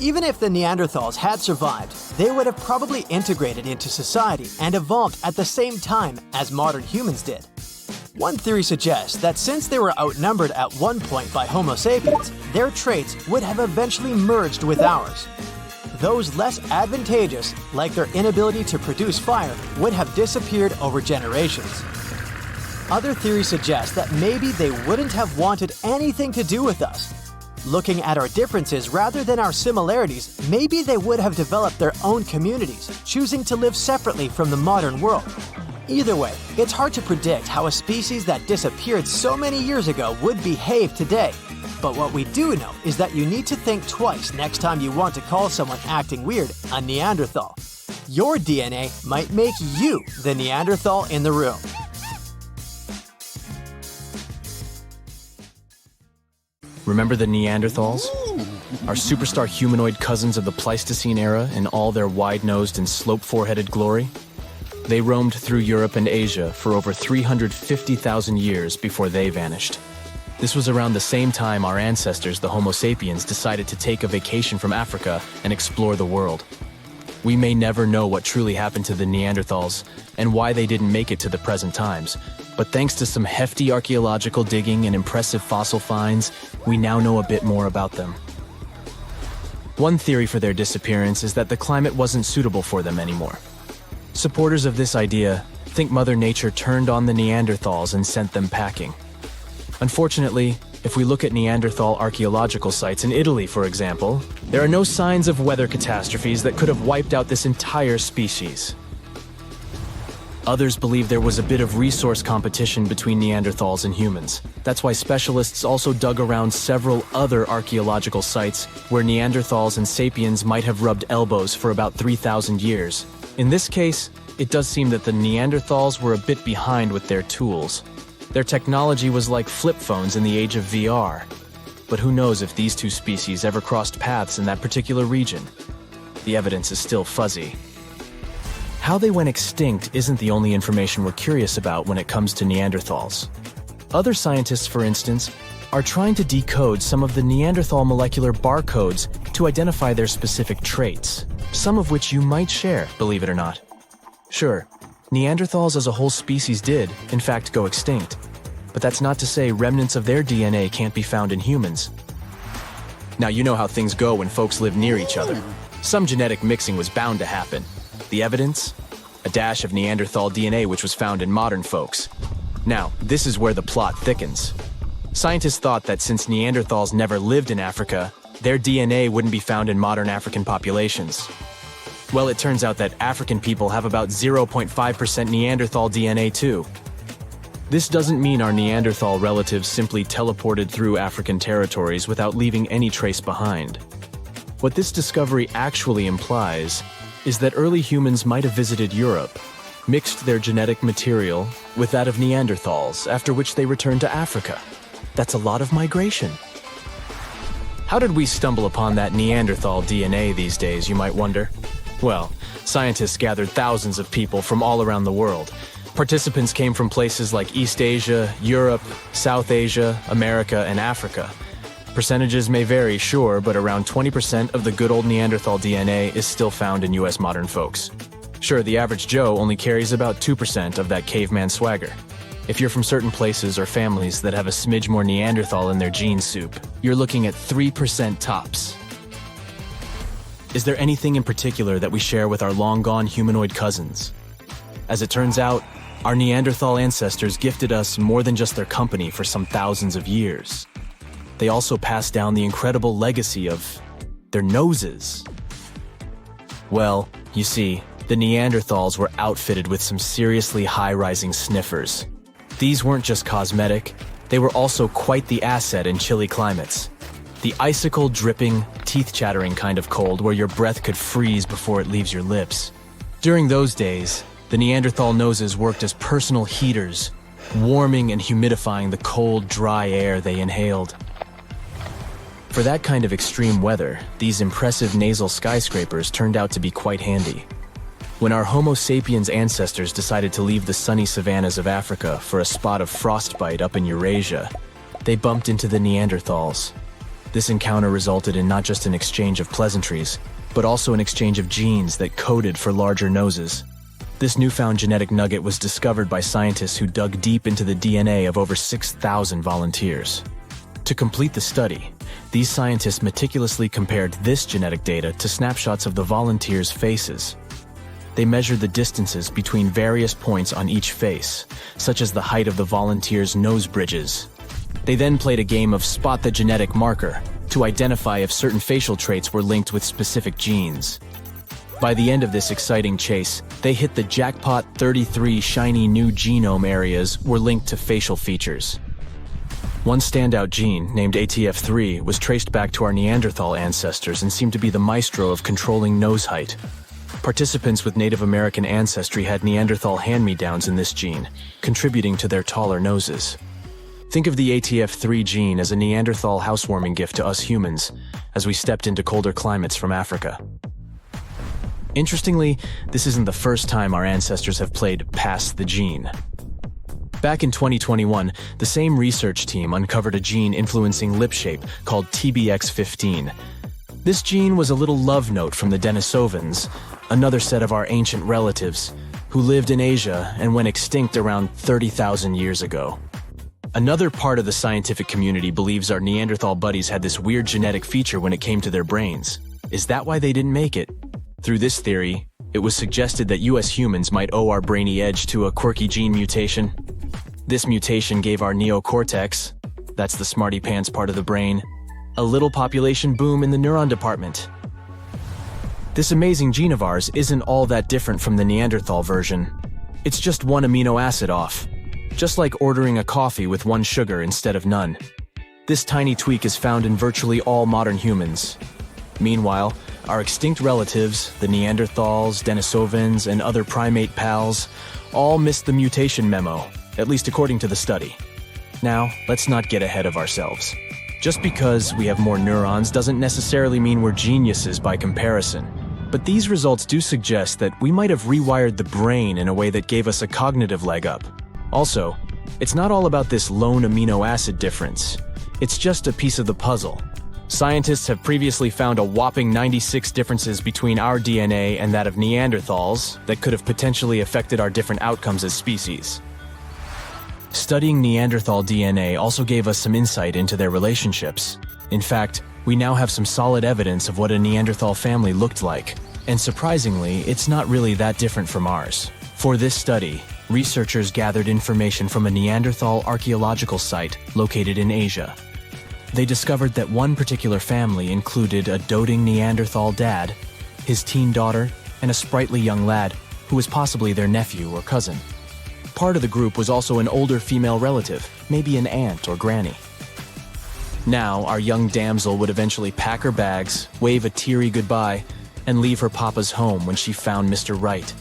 [SPEAKER 2] Even if the Neanderthals had survived, they would have probably integrated into society and evolved at the same time as modern humans did. One theory suggests that since they were outnumbered at one point by Homo sapiens, their traits would have eventually merged with ours. those less advantageous, like their inability to produce fire, would have disappeared over generations. Other theories suggest that maybe they wouldn't have wanted anything to do with us. Looking at our differences rather than our similarities, maybe they would have developed their own communities, choosing to live separately from the modern world. Either way, it's hard to predict how a species that disappeared so many years ago would behave today. But what we do know is that you need to think twice next time you want to call someone acting weird a Neanderthal. Your DNA might make you the Neanderthal in the room.
[SPEAKER 3] Remember the Neanderthals? Our superstar humanoid cousins of the Pleistocene era in all their wide-nosed and slope-foreheaded glory? They roamed through Europe and Asia for over 350,000 years before they vanished. This was around the same time our ancestors, the Homo sapiens, decided to take a vacation from Africa and explore the world. We may never know what truly happened to the Neanderthals and why they didn't make it to the present times, but thanks to some hefty archaeological digging and impressive fossil finds, we now know a bit more about them. One theory for their disappearance is that the climate wasn't suitable for them anymore. Supporters of this idea think Mother Nature turned on the Neanderthals and sent them packing. Unfortunately, if we look at Neanderthal archaeological sites in Italy, for example, there are no signs of weather catastrophes that could have wiped out this entire species. Others believe there was a bit of resource competition between Neanderthals and humans. That's why specialists also dug around several other archaeological sites where Neanderthals and sapiens might have rubbed elbows for about 3,000 years. In this case, it does seem that the Neanderthals were a bit behind with their tools. Their technology was like flip phones in the age of VR. But who knows if these two species ever crossed paths in that particular region? The evidence is still fuzzy. How they went extinct isn't the only information we're curious about when it comes to Neanderthals. Other scientists, for instance, are trying to decode some of the Neanderthal molecular barcodes to identify their specific traits, some of which you might share, believe it or not. Sure, Neanderthals as a whole species did, in fact, go extinct. But that's not to say remnants of their DNA can't be found in humans. Now, you know how things go when folks live near each other. Some genetic mixing was bound to happen. The evidence? A dash of Neanderthal DNA which was found in modern folks. Now, this is where the plot thickens. Scientists thought that since Neanderthals never lived in Africa, their DNA wouldn't be found in modern African populations. Well, it turns out that African people have about 0.5% Neanderthal DNA too. This doesn't mean our Neanderthal relatives simply teleported through African territories without leaving any trace behind. What this discovery actually implies is that early humans might have visited Europe, mixed their genetic material with that of Neanderthals, after which they returned to Africa. That's a lot of migration. How did we stumble upon that Neanderthal DNA these days, you might wonder? Well, scientists gathered thousands of people from all around the world. Participants came from places like East Asia, Europe, South Asia, America, and Africa. Percentages may vary, sure, but around 20% of the good old Neanderthal DNA is still found in US modern folks. Sure, the average Joe only carries about 2% of that caveman swagger. If you're from certain places or families that have a smidge more Neanderthal in their gene soup, you're looking at 3% tops. Is there anything in particular that we share with our long-gone humanoid cousins? As it turns out, our Neanderthal ancestors gifted us more than just their company for some thousands of years. They also passed down the incredible legacy of their noses. Well, you see, the Neanderthals were outfitted with some seriously high-rising sniffers. These weren't just cosmetic, they were also quite the asset in chilly climates. The icicle-dripping, teeth-chattering kind of cold where your breath could freeze before it leaves your lips. During those days, the Neanderthal noses worked as personal heaters, warming and humidifying the cold, dry air they inhaled. For that kind of extreme weather, these impressive nasal skyscrapers turned out to be quite handy. When our Homo sapiens ancestors decided to leave the sunny savannas of Africa for a spot of frostbite up in Eurasia, they bumped into the Neanderthals. This encounter resulted in not just an exchange of pleasantries, but also an exchange of genes that coded for larger noses. This newfound genetic nugget was discovered by scientists who dug deep into the DNA of over 6,000 volunteers. To complete the study, these scientists meticulously compared this genetic data to snapshots of the volunteers' faces. They measured the distances between various points on each face, such as the height of the volunteers' nose bridges. They then played a game of spot the genetic marker to identify if certain facial traits were linked with specific genes. By the end of this exciting chase, they hit the jackpot. 33 shiny new genome areas were linked to facial features. One standout gene, named ATF3, was traced back to our Neanderthal ancestors and seemed to be the maestro of controlling nose height. Participants with Native American ancestry had Neanderthal hand-me-downs in this gene, contributing to their taller noses. Think of the ATF3 gene as a Neanderthal housewarming gift to us humans as we stepped into colder climates from Africa. Interestingly, this isn't the first time our ancestors have played pass the gene. Back in 2021, the same research team uncovered a gene influencing lip shape called TBX15. This gene was a little love note from the Denisevans, another set of our ancient relatives, who lived in Asia and went extinct around 30,000 years ago. Another part of the scientific community believes our Neanderthal buddies had this weird genetic feature when it came to their brains. Is that why they didn't make it? Through this theory, it was suggested that US humans might owe our brainy edge to a quirky gene mutation. This mutation gave our neocortex, that's the smarty pants part of the brain, a little population boom in the neuron department. This amazing gene of ours isn't all that different from the Neanderthal version. It's just one amino acid off, just like ordering a coffee with one sugar instead of none. This tiny tweak is found in virtually all modern humans. Meanwhile, our extinct relatives, the Neanderthals, Denisevans, and other primate pals, all missed the mutation memo, at least according to the study. Now, let's not get ahead of ourselves. Just because we have more neurons doesn't necessarily mean we're geniuses by comparison. But these results do suggest that we might have rewired the brain in a way that gave us a cognitive leg up. Also, it's not all about this lone amino acid difference. It's just a piece of the puzzle. Scientists have previously found a whopping 96 differences between our DNA and that of Neanderthals that could have potentially affected our different outcomes as species. Studying Neanderthal DNA also gave us some insight into their relationships. In fact, we now have some solid evidence of what a Neanderthal family looked like, and surprisingly, it's not really that different from ours. For this study, researchers gathered information from a Neanderthal archaeological site located in Asia. They discovered that one particular family included a doting Neanderthal dad, his teen daughter, and a sprightly young lad who was possibly their nephew or cousin. Part of the group was also an older female relative, maybe an aunt or granny. Now, our young damsel would eventually pack her bags, wave a teary goodbye, and leave her papa's home when she found Mr. Right.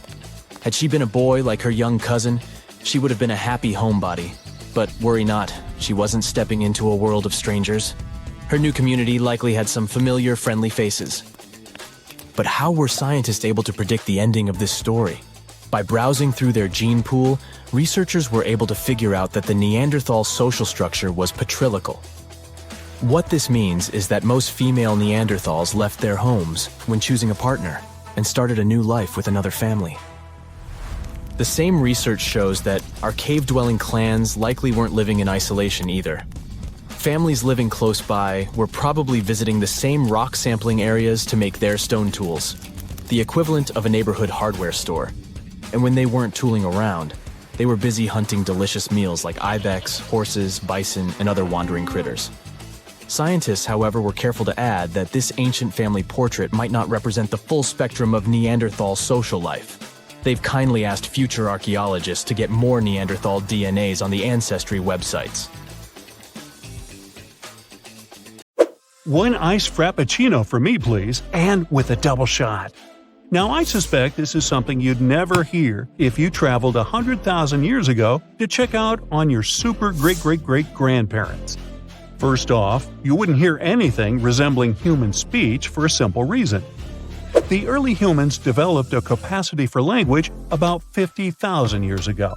[SPEAKER 3] Had she been a boy like her young cousin, she would have been a happy homebody. But worry not, she wasn't stepping into a world of strangers. Her new community likely had some familiar, friendly faces. But how were scientists able to predict the ending of this story? By browsing through their gene pool, researchers were able to figure out that the Neanderthal social structure was patrilical. What this means is that most female Neanderthals left their homes when choosing a partner and started a new life with another family. The same research shows that our cave-dwelling clans likely weren't living in isolation either. Families living close by were probably visiting the same rock sampling areas to make their stone tools, the equivalent of a neighborhood hardware store. And when they weren't tooling around, they were busy hunting delicious meals like ibex, horses, bison, and other wandering critters. Scientists, however, were careful to add that this ancient family portrait might not represent the full spectrum of Neanderthal social life. They've kindly asked future archaeologists to get more Neanderthal DNAs on the Ancestry websites.
[SPEAKER 1] One iced frappuccino for me, please, and with a double shot. Now, I suspect this is something you'd never hear if you traveled 100,000 years ago to check out on your super great-great-great-grandparents. First off, you wouldn't hear anything resembling human speech for a simple reason. The early humans developed a capacity for language about 50,000 years ago.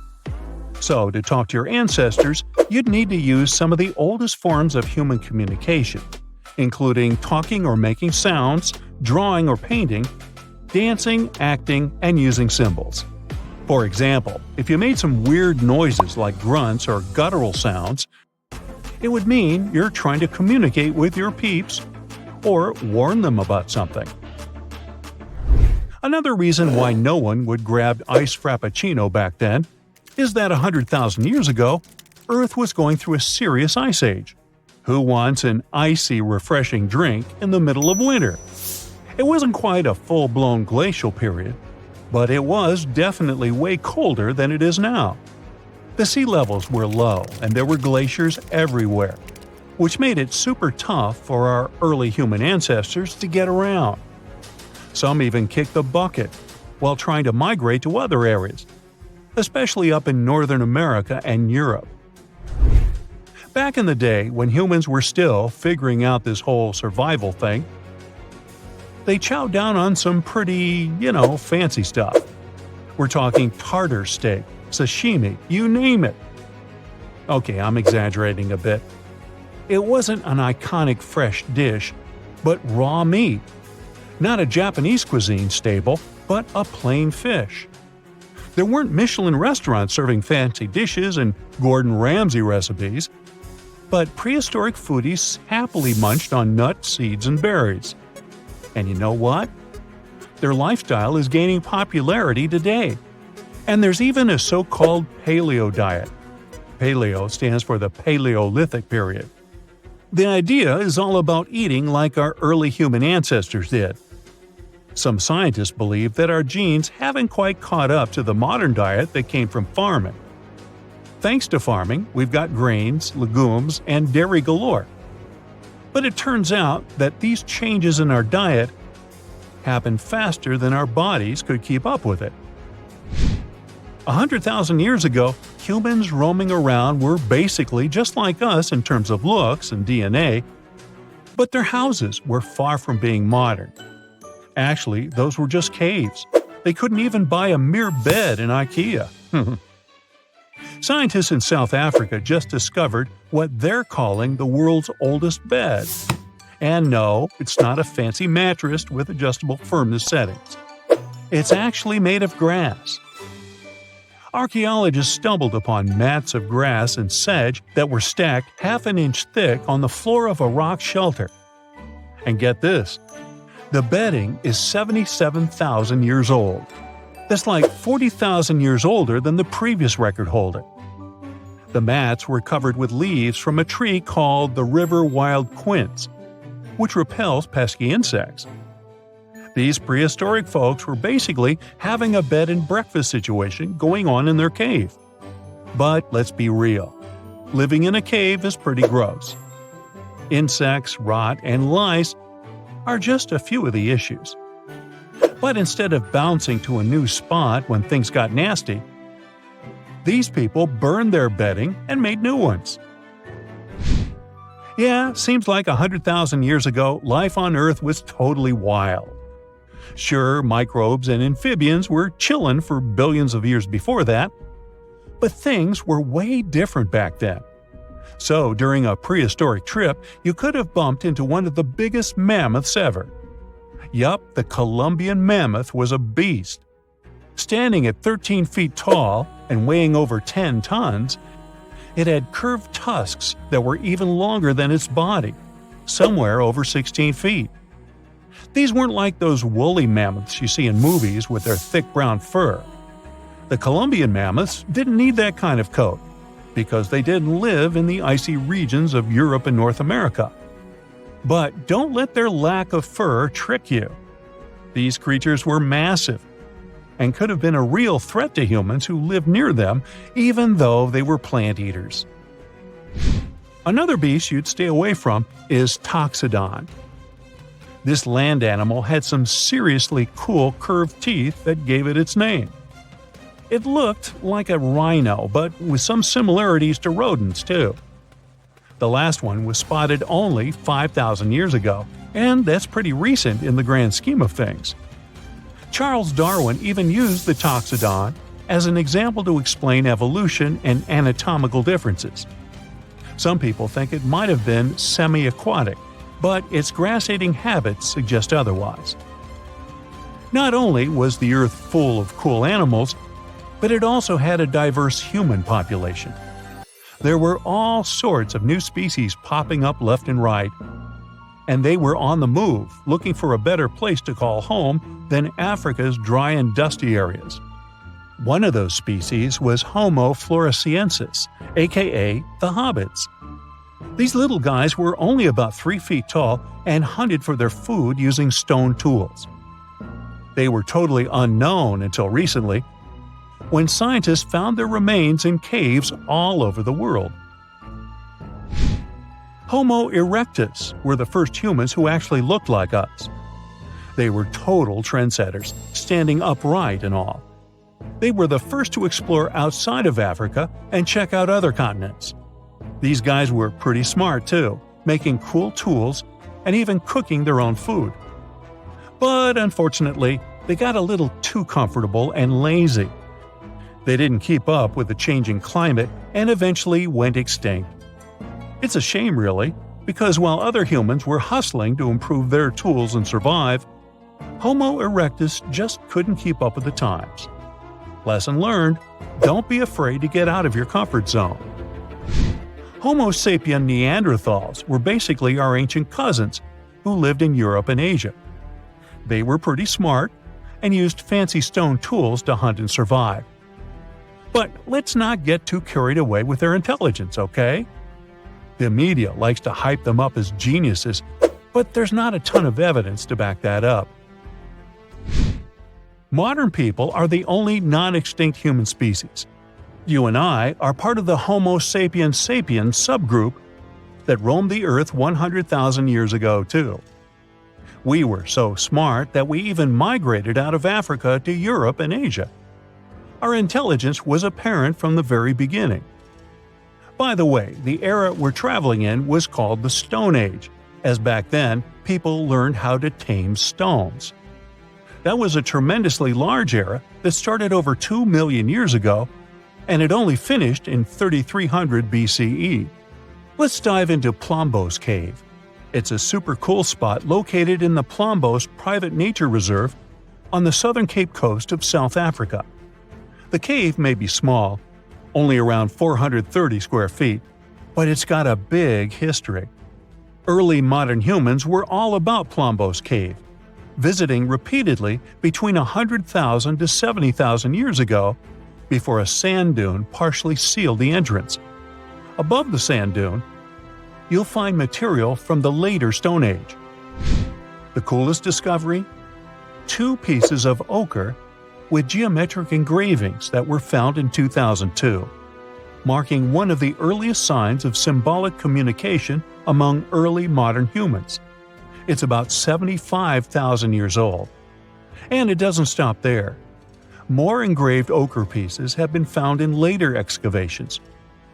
[SPEAKER 1] So, to talk to your ancestors, you'd need to use some of the oldest forms of human communication, including talking or making sounds, drawing or painting, dancing, acting, and using symbols. For example, if you made some weird noises like grunts or guttural sounds, It would mean you're trying to communicate with your peeps or warn them about something. Another reason why no one would grab iced frappuccino back then is that 100,000 years ago, Earth was going through a serious ice age. Who wants an icy, refreshing drink in the middle of winter? It wasn't quite a full-blown glacial period, but it was definitely way colder than it is now. The sea levels were low and there were glaciers everywhere, which made it super tough for our early human ancestors to get around. Some even kicked the bucket while trying to migrate to other areas, especially up in Northern America and Europe. Back in the day, when humans were still figuring out this whole survival thing, they chowed down on some pretty, fancy stuff. We're talking tartar steak, sashimi, you name it. Okay, I'm exaggerating a bit. It wasn't an iconic fresh dish, but raw meat. Not a Japanese cuisine staple, but a plain fish. There weren't Michelin restaurants serving fancy dishes and Gordon Ramsay recipes, but prehistoric foodies happily munched on nuts, seeds, and berries. And you know what? Their lifestyle is gaining popularity today. And there's even a so-called paleo diet. Paleo stands for the Paleolithic period. The idea is all about eating like our early human ancestors did. Some scientists believe that our genes haven't quite caught up to the modern diet that came from farming. Thanks to farming, we've got grains, legumes, and dairy galore. But it turns out that these changes in our diet happen faster than our bodies could keep up with it. 100,000 years ago, humans roaming around were basically just like us in terms of looks and DNA, but their houses were far from being modern. Actually, those were just caves. They couldn't even buy a mere bed in IKEA. Scientists in South Africa just discovered what they're calling the world's oldest bed. And no, it's not a fancy mattress with adjustable firmness settings. It's actually made of grass. Archaeologists stumbled upon mats of grass and sedge that were stacked half an inch thick on the floor of a rock shelter. And get this, the bedding is 77,000 years old. That's like 40,000 years older than the previous record holder. The mats were covered with leaves from a tree called the river wild quince, which repels pesky insects. These prehistoric folks were basically having a bed and breakfast situation going on in their cave. But let's be real, living in a cave is pretty gross. Insects, rot, and lice are just a few of the issues. But instead of bouncing to a new spot when things got nasty, these people burned their bedding and made new ones. Yeah, seems like 100,000 years ago, life on Earth was totally wild. Sure, microbes and amphibians were chillin' for billions of years before that, but things were way different back then. So, during a prehistoric trip, you could have bumped into one of the biggest mammoths ever. Yup, the Columbian mammoth was a beast. Standing at 13 feet tall and weighing over 10 tons, it had curved tusks that were even longer than its body, somewhere over 16 feet. These weren't like those woolly mammoths you see in movies with their thick brown fur. The Columbian mammoths didn't need that kind of coat, because they didn't live in the icy regions of Europe and North America. But don't let their lack of fur trick you. These creatures were massive and could have been a real threat to humans who lived near them, even though they were plant eaters. Another beast you'd stay away from is Toxodon. This land animal had some seriously cool curved teeth that gave it its name. It looked like a rhino, but with some similarities to rodents, too. The last one was spotted only 5,000 years ago, and that's pretty recent in the grand scheme of things. Charles Darwin even used the Toxodon as an example to explain evolution and anatomical differences. Some people think it might have been semi-aquatic, but its grass-eating habits suggest otherwise. Not only was the Earth full of cool animals, but it also had a diverse human population. There were all sorts of new species popping up left and right, and they were on the move, looking for a better place to call home than Africa's dry and dusty areas. One of those species was Homo floresiensis, aka the hobbits. These little guys were only about 3 feet tall and hunted for their food using stone tools. They were totally unknown until recently, when scientists found their remains in caves all over the world. Homo erectus were the first humans who actually looked like us. They were total trendsetters, standing upright and all. They were the first to explore outside of Africa and check out other continents. These guys were pretty smart too, making cool tools and even cooking their own food. But unfortunately, they got a little too comfortable and lazy. They didn't keep up with the changing climate and eventually went extinct. It's a shame, really, because while other humans were hustling to improve their tools and survive, Homo erectus just couldn't keep up with the times. Lesson learned: don't be afraid to get out of your comfort zone. Homo sapien Neanderthals were basically our ancient cousins who lived in Europe and Asia. They were pretty smart and used fancy stone tools to hunt and survive. But let's not get too carried away with their intelligence, okay? The media likes to hype them up as geniuses, but there's not a ton of evidence to back that up. Modern people are the only non-extinct human species. You and I are part of the Homo sapiens sapiens subgroup that roamed the Earth 100,000 years ago, too. We were so smart that we even migrated out of Africa to Europe and Asia. Our intelligence was apparent from the very beginning. By the way, the era we're traveling in was called the Stone Age, as back then people learned how to tame stones. That was a tremendously large era that started over 2 million years ago, and it only finished in 3300 BCE. Let's dive into Blombos Cave. It's a super cool spot located in the Blombos Private Nature Reserve on the southern Cape Coast of South Africa. The cave may be small, only around 430 square feet, but it's got a big history. Early modern humans were all about Blombos Cave, visiting repeatedly between 100,000 to 70,000 years ago before a sand dune partially sealed the entrance. Above the sand dune, you'll find material from the later Stone Age. The coolest discovery? 2 pieces of ochre with geometric engravings that were found in 2002, marking one of the earliest signs of symbolic communication among early modern humans. It's about 75,000 years old. And it doesn't stop there. More engraved ochre pieces have been found in later excavations,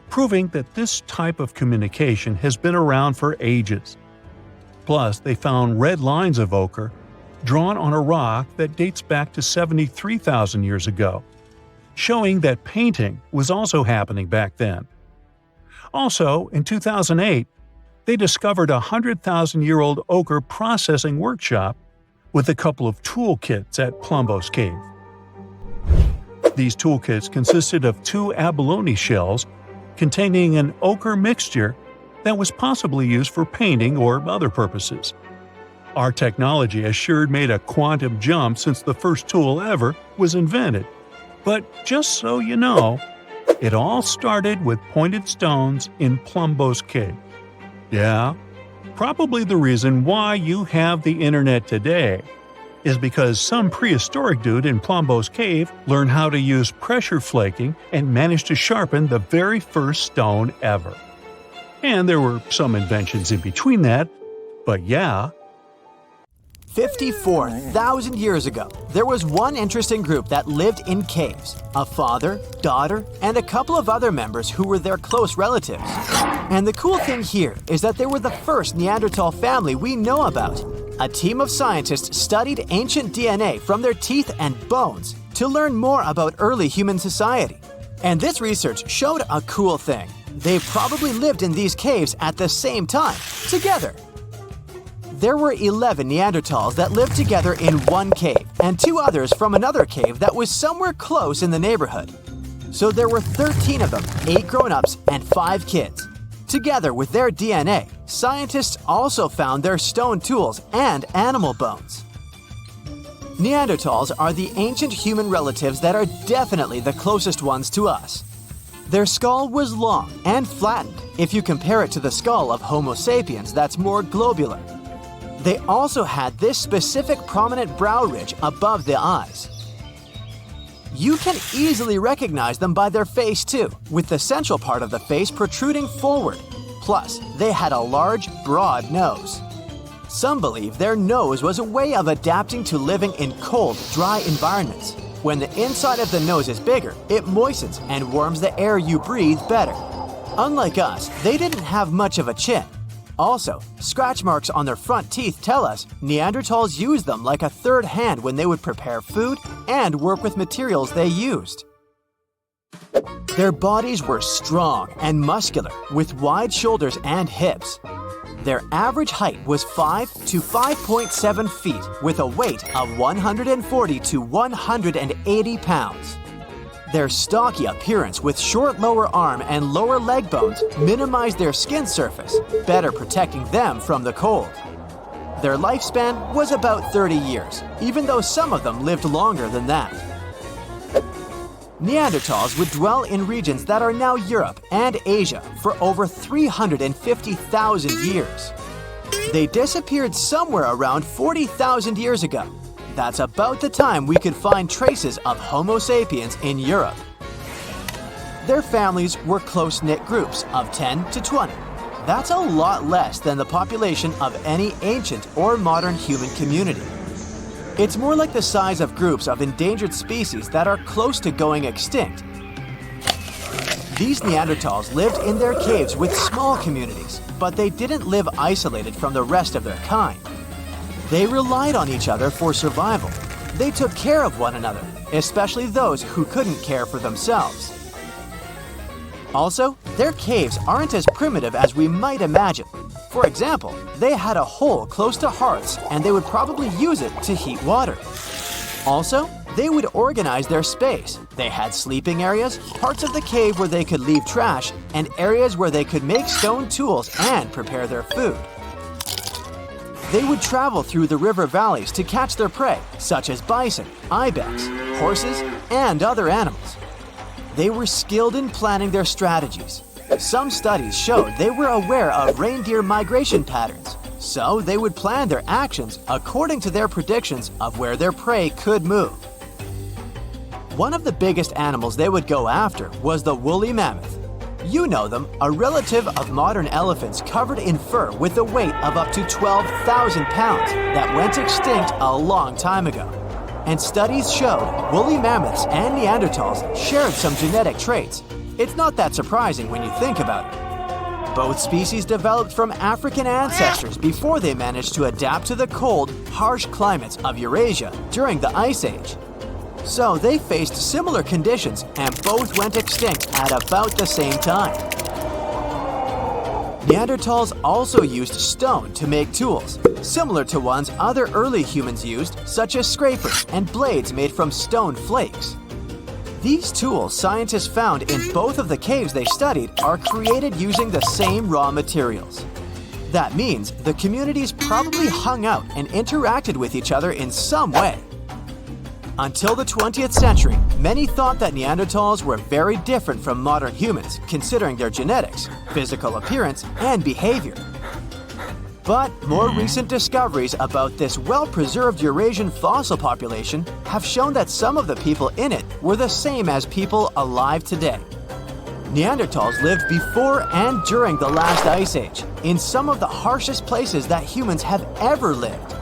[SPEAKER 1] proving that this type of communication has been around for ages. Plus, they found red lines of ochre drawn on a rock that dates back to 73,000 years ago, showing that painting was also happening back then. Also, in 2008, they discovered a 100,000-year-old ochre processing workshop with a couple of toolkits at Blombos Cave. These toolkits consisted of 2 abalone shells containing an ochre mixture that was possibly used for painting or other purposes. Our technology has sure made a quantum jump since the first tool ever was invented. But just so you know, it all started with pointed stones in Blombos Cave. Yeah, probably the reason why you have the internet today is because some prehistoric dude in Blombos Cave learned how to use pressure flaking and managed to sharpen the very first stone ever. And there were some inventions in between that, but yeah.
[SPEAKER 2] 54,000 years ago, there was one interesting group that lived in caves. A father, daughter, and a couple of other members who were their close relatives. And the cool thing here is that they were the first Neanderthal family we know about. A team of scientists studied ancient DNA from their teeth and bones to learn more about early human society. And this research showed a cool thing. They probably lived in these caves at the same time, together. There were 11 Neanderthals that lived together in one cave, and 2 others from another cave that was somewhere close in the neighborhood. So there were 13 of them, 8 grown-ups and 5 kids. Together with their DNA, scientists also found their stone tools and animal bones. Neanderthals are the ancient human relatives that are definitely the closest ones to us. Their skull was long and flattened if you compare it to the skull of Homo sapiens that's more globular. They also had this specific prominent brow ridge above the eyes. You can easily recognize them by their face too, with the central part of the face protruding forward. Plus, they had a large, broad nose. Some believe their nose was a way of adapting to living in cold, dry environments. When the inside of the nose is bigger, it moistens and warms the air you breathe better. Unlike us, they didn't have much of a chin. Also, scratch marks on their front teeth tell us Neanderthals used them like a third hand when they would prepare food and work with materials they used. Their bodies were strong and muscular, with wide shoulders and hips. Their average height was 5 to 5.7 feet, with a weight of 140 to 180 pounds. Their stocky appearance with short lower arm and lower leg bones minimized their skin surface, better protecting them from the cold. Their lifespan was about 30 years, even though some of them lived longer than that. Neanderthals would dwell in regions that are now Europe and Asia for over 350,000 years. They disappeared somewhere around 40,000 years ago. That's about the time we could find traces of Homo sapiens in Europe. Their families were close-knit groups of 10 to 20. That's a lot less than the population of any ancient or modern human community. It's more like the size of groups of endangered species that are close to going extinct. These Neanderthals lived in their caves with small communities, but they didn't live isolated from the rest of their kind. They relied on each other for survival. They took care of one another, especially those who couldn't care for themselves. Also, their caves aren't as primitive as we might imagine. For example, they had a hole close to hearths and they would probably use it to heat water. Also, they would organize their space. They had sleeping areas, parts of the cave where they could leave trash, and areas where they could make stone tools and prepare their food. They would travel through the river valleys to catch their prey, such as bison, ibex, horses, and other animals. They were skilled in planning their strategies. Some studies showed they were aware of reindeer migration patterns, so they would plan their actions according to their predictions of where their prey could move. One of the biggest animals they would go after was the woolly mammoth. You know them, a relative of modern elephants covered in fur with a weight of up to 12,000 pounds that went extinct a long time ago. And studies showed woolly mammoths and Neanderthals shared some genetic traits. It's not that surprising when you think about it. Both species developed from African ancestors before they managed to adapt to the cold, harsh climates of Eurasia during the Ice Age. So they faced similar conditions and both went extinct at about the same time. Neanderthals also used stone to make tools, similar to ones other early humans used, such as scrapers and blades made from stone flakes. These tools scientists found in both of the caves they studied are created using the same raw materials. That means the communities probably hung out and interacted with each other in some way. Until the 20th century, many thought that Neanderthals were very different from modern humans, considering their genetics, physical appearance, and behavior. But more recent discoveries about this well-preserved Eurasian fossil population have shown that some of the people in it were the same as people alive today. Neanderthals lived before and during the last ice age, in some of the harshest places that humans have ever lived.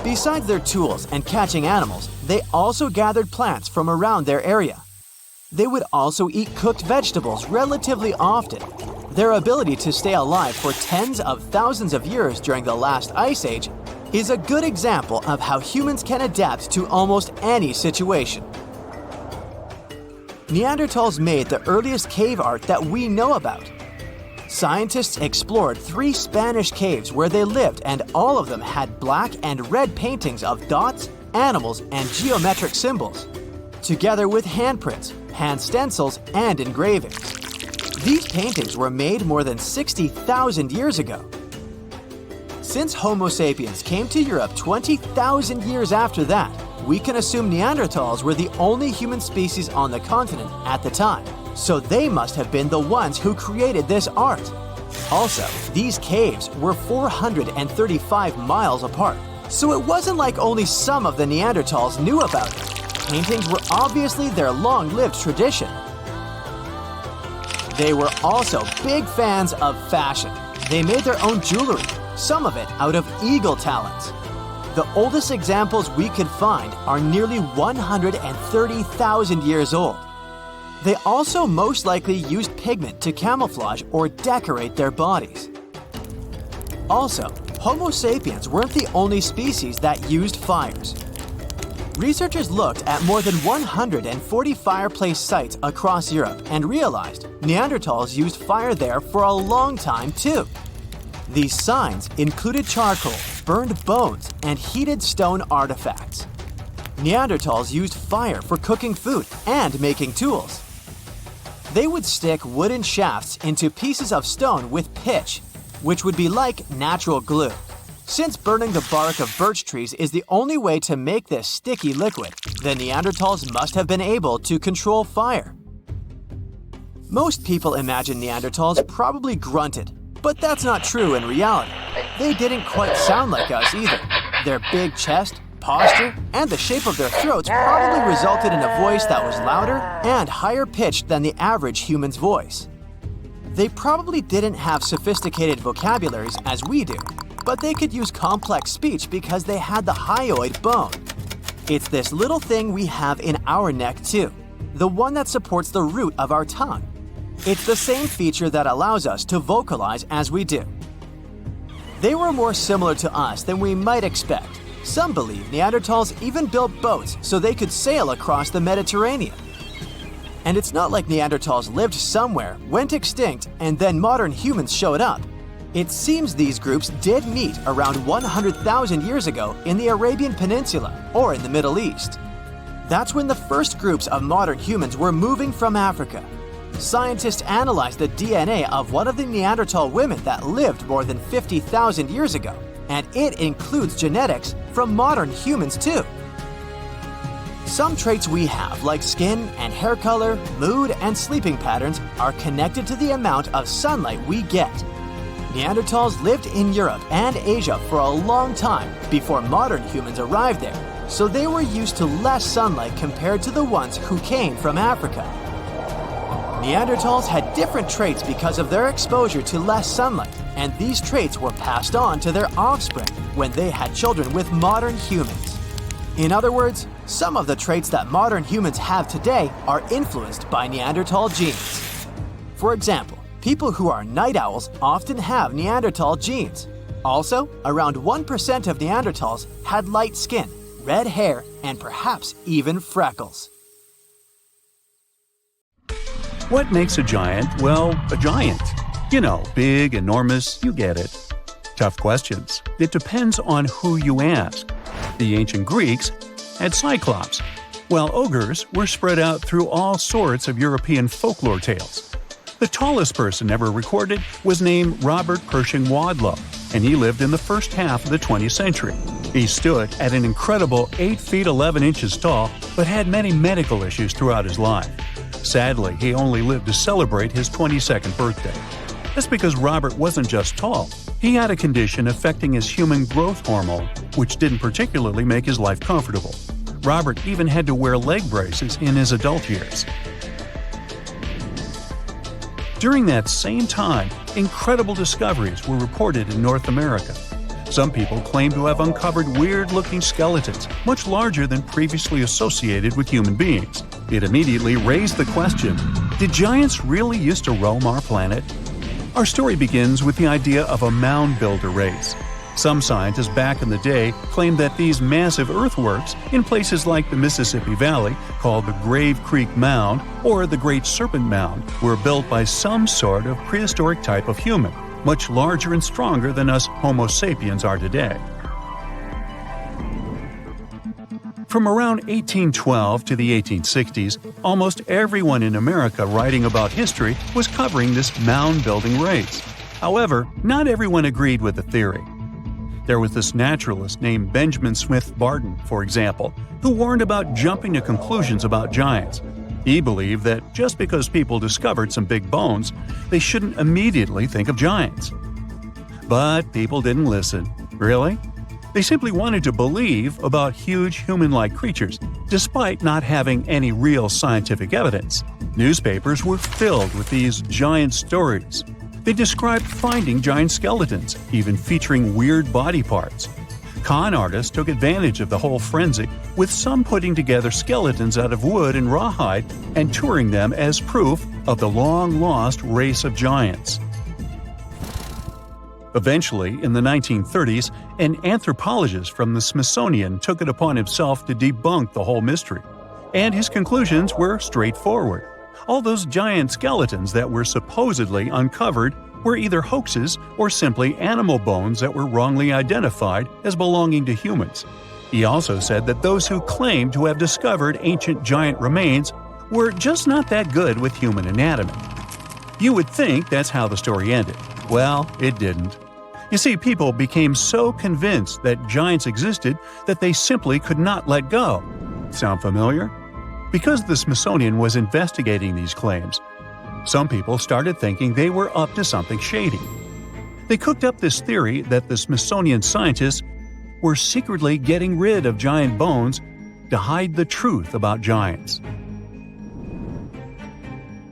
[SPEAKER 2] Besides their tools and catching animals, they also gathered plants from around their area. They would also eat cooked vegetables relatively often. Their ability to stay alive for tens of thousands of years during the last ice age is a good example of how humans can adapt to almost any situation. Neanderthals made the earliest cave art that we know about. Scientists explored 3 Spanish caves where they lived, and all of them had black and red paintings of dots, animals, and geometric symbols. together with handprints, hand stencils, and engravings. These paintings were made more than 60,000 years ago. Since Homo sapiens came to Europe 20,000 years after that, we can assume Neanderthals were the only human species on the continent at the time, so they must have been the ones who created this art. Also, these caves were 435 miles apart, so it wasn't like only some of the Neanderthals knew about it. Paintings were obviously their long-lived tradition. They were also big fans of fashion. They made their own jewelry, some of it out of eagle talons. The oldest examples we could find are nearly 130,000 years old. They also most likely used pigment to camouflage or decorate their bodies. Also, Homo sapiens weren't the only species that used fires. Researchers looked at more than 140 fireplace sites across Europe and realized Neanderthals used fire there for a long time too. These signs included charcoal, burned bones, and heated stone artifacts. Neanderthals used fire for cooking food and making tools. They would stick wooden shafts into pieces of stone with pitch, which would be like natural glue. Since burning the bark of birch trees is the only way to make this sticky liquid, the Neanderthals must have been able to control fire. Most people imagine Neanderthals probably grunted, but that's not true in reality. They didn't quite sound like us either. Their big chest, posture, and the shape of their throats probably resulted in a voice that was louder and higher pitched than the average human's voice. They probably didn't have sophisticated vocabularies as we do, but they could use complex speech because they had the hyoid bone. It's this little thing we have in our neck too, the one that supports the root of our tongue. It's the same feature that allows us to vocalize as we do. They were more similar to us than we might expect. Some believe Neanderthals even built boats so they could sail across the Mediterranean. And it's not like Neanderthals lived somewhere, went extinct, and then modern humans showed up. It seems these groups did meet around 100,000 years ago in the Arabian Peninsula or in the Middle East. That's when the first groups of modern humans were moving from Africa. Scientists analyzed the DNA of one of the Neanderthal women that lived more than 50,000 years ago, and it includes genetics from modern humans too. Some traits we have, like skin and hair color, mood, and sleeping patterns, are connected to the amount of sunlight we get. Neanderthals lived in Europe and Asia for a long time before modern humans arrived there, so they were used to less sunlight compared to the ones who came from Africa. Neanderthals had different traits because of their exposure to less sunlight, and these traits were passed on to their offspring when they had children with modern humans. In other words, some of the traits that modern humans have today are influenced by Neanderthal genes. For example, people who are night owls often have Neanderthal genes. Also, around 1% of Neanderthals had light skin, red hair, and perhaps even freckles.
[SPEAKER 1] What makes a giant, well, a giant? You know, big, enormous, you get it. Tough questions. It depends on who you ask. The ancient Greeks had cyclops, while ogres were spread out through all sorts of European folklore tales. The tallest person ever recorded was named Robert Pershing Wadlow, and he lived in the first half of the 20th century. He stood at an incredible 8 feet 11 inches tall, but had many medical issues throughout his life. Sadly, he only lived to celebrate his 22nd birthday. That's because Robert wasn't just tall. He had a condition affecting his human growth hormone, which didn't particularly make his life comfortable. Robert even had to wear leg braces in his adult years. During that same time, incredible discoveries were reported in North America. Some people claim to have uncovered weird-looking skeletons, much larger than previously associated with human beings. It immediately raised the question, did giants really used to roam our planet? Our story begins with the idea of a mound builder race. Some scientists back in the day claimed that these massive earthworks in places like the Mississippi Valley, called the Grave Creek Mound or the Great Serpent Mound, were built by some sort of prehistoric type of human, much larger and stronger than us Homo sapiens are today. From around 1812 to the 1860s, almost everyone in America writing about history was covering this mound-building race. However, not everyone agreed with the theory. There was this naturalist named Benjamin Smith Barton, for example, who warned about jumping to conclusions about giants. He believed that just because people discovered some big bones, they shouldn't immediately think of giants. But people didn't listen. Really? They simply wanted to believe about huge human-like creatures, despite not having any real scientific evidence. Newspapers were filled with these giant stories. They described finding giant skeletons, even featuring weird body parts. Con artists took advantage of the whole frenzy, with some putting together skeletons out of wood and rawhide and touring them as proof of the long-lost race of giants. Eventually, in the 1930s, an anthropologist from the Smithsonian took it upon himself to debunk the whole mystery. And his conclusions were straightforward. All those giant skeletons that were supposedly uncovered were either hoaxes or simply animal bones that were wrongly identified as belonging to humans. He also said that those who claimed to have discovered ancient giant remains were just not that good with human anatomy. You would think that's how the story ended. Well, it didn't. You see, people became so convinced that giants existed that they simply could not let go. Sound familiar? Because the Smithsonian was investigating these claims, some people started thinking they were up to something shady. They cooked up this theory that the Smithsonian scientists were secretly getting rid of giant bones to hide the truth about giants.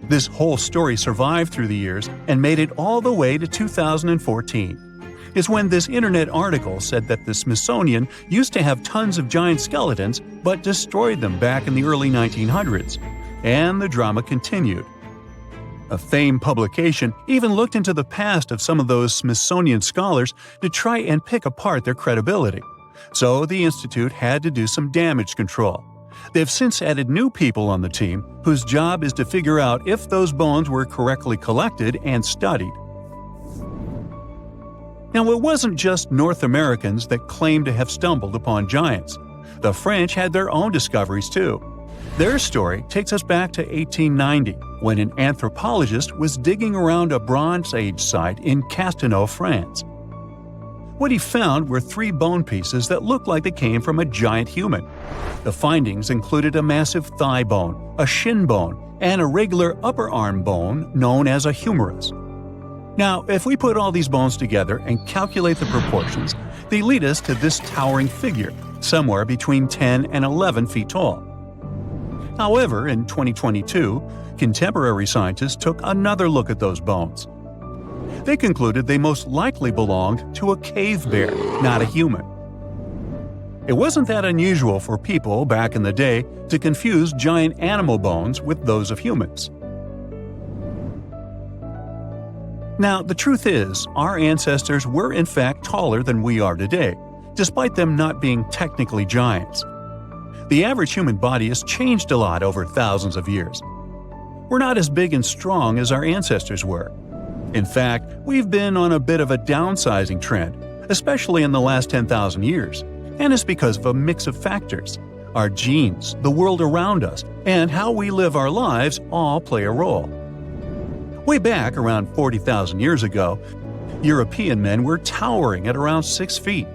[SPEAKER 1] This whole story survived through the years and made it all the way to 2014. Is when this internet article said that the Smithsonian used to have tons of giant skeletons but destroyed them back in the early 1900s. And the drama continued. A famed publication even looked into the past of some of those Smithsonian scholars to try and pick apart their credibility. So the institute had to do some damage control. They've since added new people on the team whose job is to figure out if those bones were correctly collected and studied. Now, it wasn't just North Americans that claimed to have stumbled upon giants. The French had their own discoveries too. Their story takes us back to 1890, when an anthropologist was digging around a Bronze Age site in Castelnau, France. What he found were 3 bone pieces that looked like they came from a giant human. The findings included a massive thigh bone, a shin bone, and a regular upper arm bone known as a humerus. Now, if we put all these bones together and calculate the proportions, they lead us to this towering figure, somewhere between 10 and 11 feet tall. However, in 2022, contemporary scientists took another look at those bones. They concluded they most likely belonged to a cave bear, not a human. It wasn't that unusual for people back in the day to confuse giant animal bones with those of humans. Now, the truth is, our ancestors were in fact taller than we are today, despite them not being technically giants. The average human body has changed a lot over thousands of years. We're not as big and strong as our ancestors were. In fact, we've been on a bit of a downsizing trend, especially in the last 10,000 years, and it's because of a mix of factors. Our genes, the world around us, and how we live our lives all play a role. Way back around 40,000 years ago, European men were towering at around 6 feet.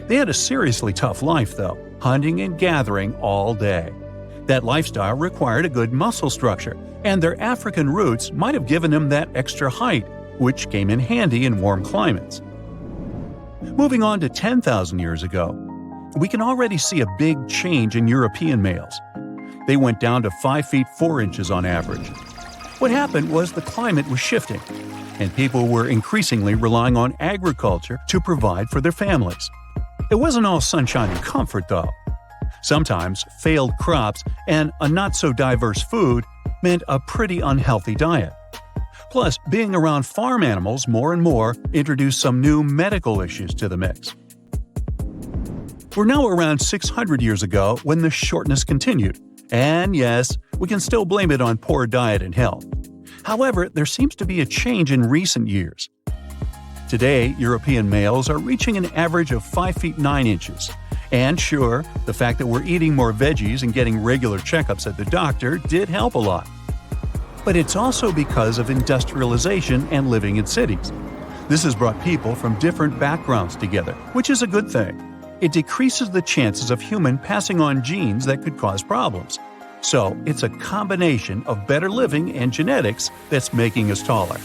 [SPEAKER 1] They had a seriously tough life, though, hunting and gathering all day. That lifestyle required a good muscle structure, and their African roots might have given them that extra height, which came in handy in warm climates. Moving on to 10,000 years ago, we can already see a big change in European males. They went down to 5 feet 4 inches on average. What happened was the climate was shifting, and people were increasingly relying on agriculture to provide for their families. It wasn't all sunshine and comfort, though. Sometimes failed crops and a not-so-diverse food meant a pretty unhealthy diet. Plus, being around farm animals more and more introduced some new medical issues to the mix. We're now around 600 years ago when the shortness continued. And yes, we can still blame it on poor diet and health. However, there seems to be a change in recent years. Today, European males are reaching an average of 5 feet 9 inches, And sure, the fact that we're eating more veggies and getting regular checkups at the doctor did help a lot. But it's also because of industrialization and living in cities. This has brought people from different backgrounds together, which is a good thing. It decreases the chances of human passing on genes that could cause problems. So it's a combination of better living and genetics that's making us taller.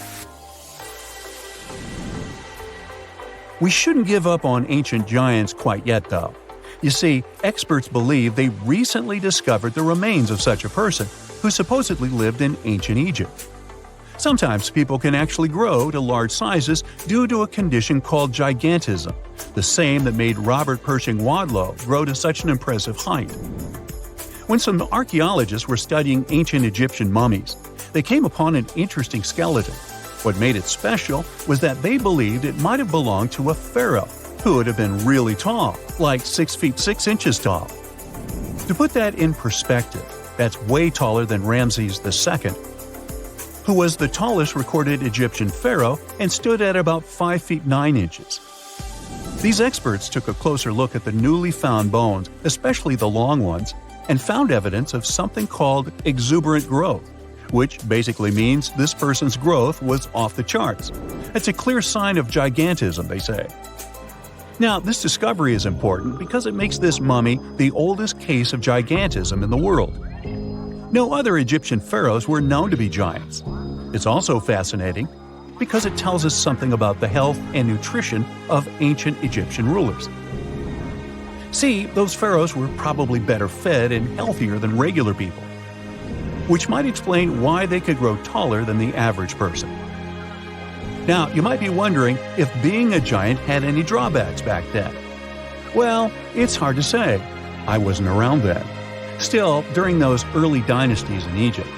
[SPEAKER 1] We shouldn't give up on ancient giants quite yet, though. You see, experts believe they recently discovered the remains of such a person who supposedly lived in ancient Egypt. Sometimes people can actually grow to large sizes due to a condition called gigantism, the same that made Robert Pershing Wadlow grow to such an impressive height. When some archaeologists were studying ancient Egyptian mummies, they came upon an interesting skeleton. What made it special was that they believed it might have belonged to a pharaoh, who would have been really tall, like 6 feet 6 inches tall. To put that in perspective, that's way taller than Ramses II, who was the tallest recorded Egyptian pharaoh and stood at about 5 feet 9 inches. These experts took a closer look at the newly found bones, especially the long ones, and found evidence of something called exuberant growth, which basically means this person's growth was off the charts. It's a clear sign of gigantism, they say. Now, this discovery is important because it makes this mummy the oldest case of gigantism in the world. No other Egyptian pharaohs were known to be giants. It's also fascinating because it tells us something about the health and nutrition of ancient Egyptian rulers. See, those pharaohs were probably better fed and healthier than regular people, which might explain why they could grow taller than the average person. Now, you might be wondering if being a giant had any drawbacks back then. Well, it's hard to say. I wasn't around then. Still, during those early dynasties in Egypt,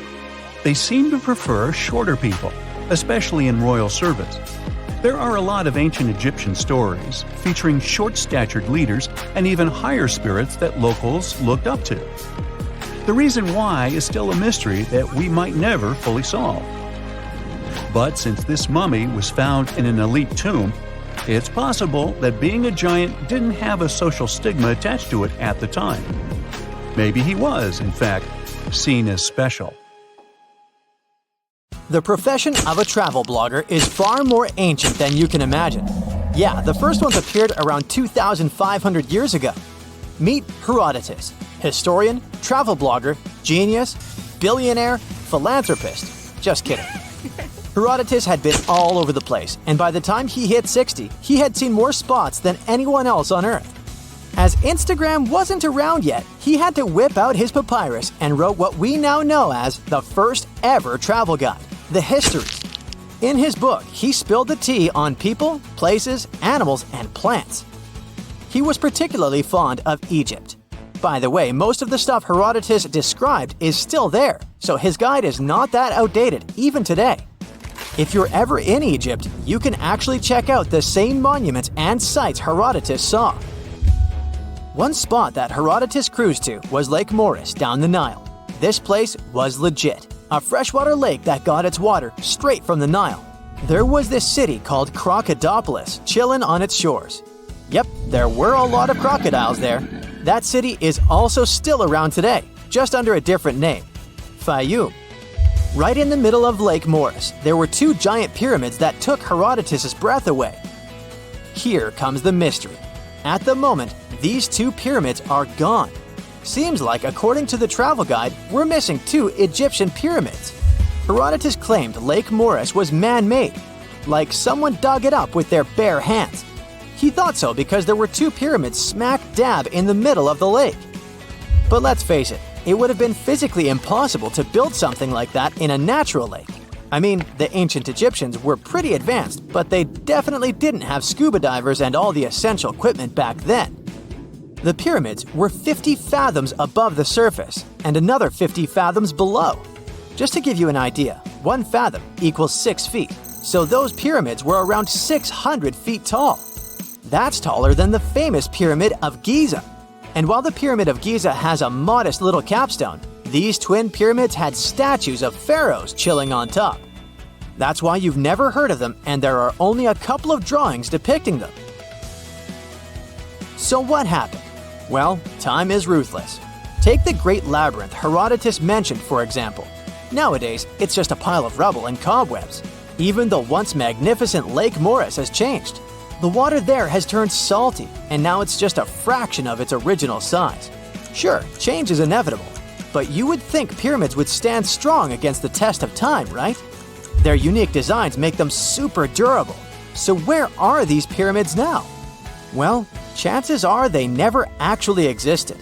[SPEAKER 1] they seemed to prefer shorter people, especially in royal service. There are a lot of ancient Egyptian stories featuring short-statured leaders and even higher spirits that locals looked up to. The reason why is still a mystery that we might never fully solve. But since this mummy was found in an elite tomb, it's possible that being a giant didn't have a social stigma attached to it at the time. Maybe he was, in fact, seen as special.
[SPEAKER 2] The profession of a travel blogger is far more ancient than you can imagine. Yeah, the first ones appeared around 2,500 years ago. Meet Herodotus, historian, travel blogger, genius, billionaire, philanthropist. Just kidding. Herodotus had been all over the place, and by the time he hit 60, he had seen more spots than anyone else on Earth. As Instagram wasn't around yet, he had to whip out his papyrus and wrote what we now know as the first ever travel guide, the Histories. In his book, he spilled the tea on people, places, animals, and plants. He was particularly fond of Egypt. By the way, most of the stuff Herodotus described is still there, so his guide is not that outdated even today. If you're ever in Egypt, you can actually check out the same monuments and sites Herodotus saw. One spot that Herodotus cruised to was Lake Moeris down the Nile. This place was legit, a freshwater lake that got its water straight from the Nile. There was this city called Crocodipolis chilling on its shores. Yep, there were a lot of crocodiles there. That city is also still around today, just under a different name, Fayum. Right in the middle of Lake Moeris, there were two giant pyramids that took Herodotus' breath away. Here comes the mystery. At the moment, these two pyramids are gone. Seems like, according to the travel guide, we're missing two Egyptian pyramids. Herodotus claimed Lake Moeris was man-made, like someone dug it up with their bare hands. He thought so because there were two pyramids smack dab in the middle of the lake. But let's face it, it would have been physically impossible to build something like that in a natural lake. I mean, the ancient Egyptians were pretty advanced, but they definitely didn't have scuba divers and all the essential equipment back then. The pyramids were 50 fathoms above the surface and another 50 fathoms below. Just to give you an idea, 1 fathom equals 6 feet, so those pyramids were around 600 feet tall. That's taller than the famous Pyramid of Giza. And while the Pyramid of Giza has a modest little capstone, these twin pyramids had statues of pharaohs chilling on top. That's why you've never heard of them, and there are only a couple of drawings depicting them. So what happened? Well, time is ruthless. Take the Great Labyrinth Herodotus mentioned, for example. Nowadays, it's just a pile of rubble and cobwebs. Even the once magnificent Lake Moeris has changed. The water there has turned salty, and now it's just a fraction of its original size. Sure, change is inevitable, but you would think pyramids would stand strong against the test of time, right? Their unique designs make them super durable. So where are these pyramids now? Well, chances are they never actually existed.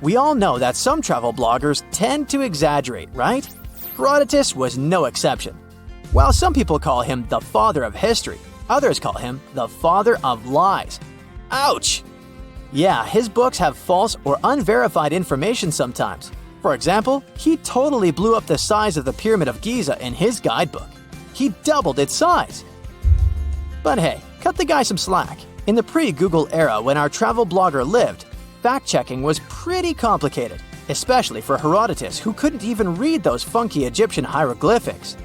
[SPEAKER 2] We all know that some travel bloggers tend to exaggerate, right? Herodotus was no exception. While some people call him the father of history, others call him the father of lies. Ouch! Yeah, his books have false or unverified information sometimes. For example, he totally blew up the size of the Pyramid of Giza in his guidebook. He doubled its size. But hey, cut the guy some slack. In the pre-Google era when our travel blogger lived, fact-checking was pretty complicated, especially for Herodotus, who couldn't even read those funky Egyptian hieroglyphics.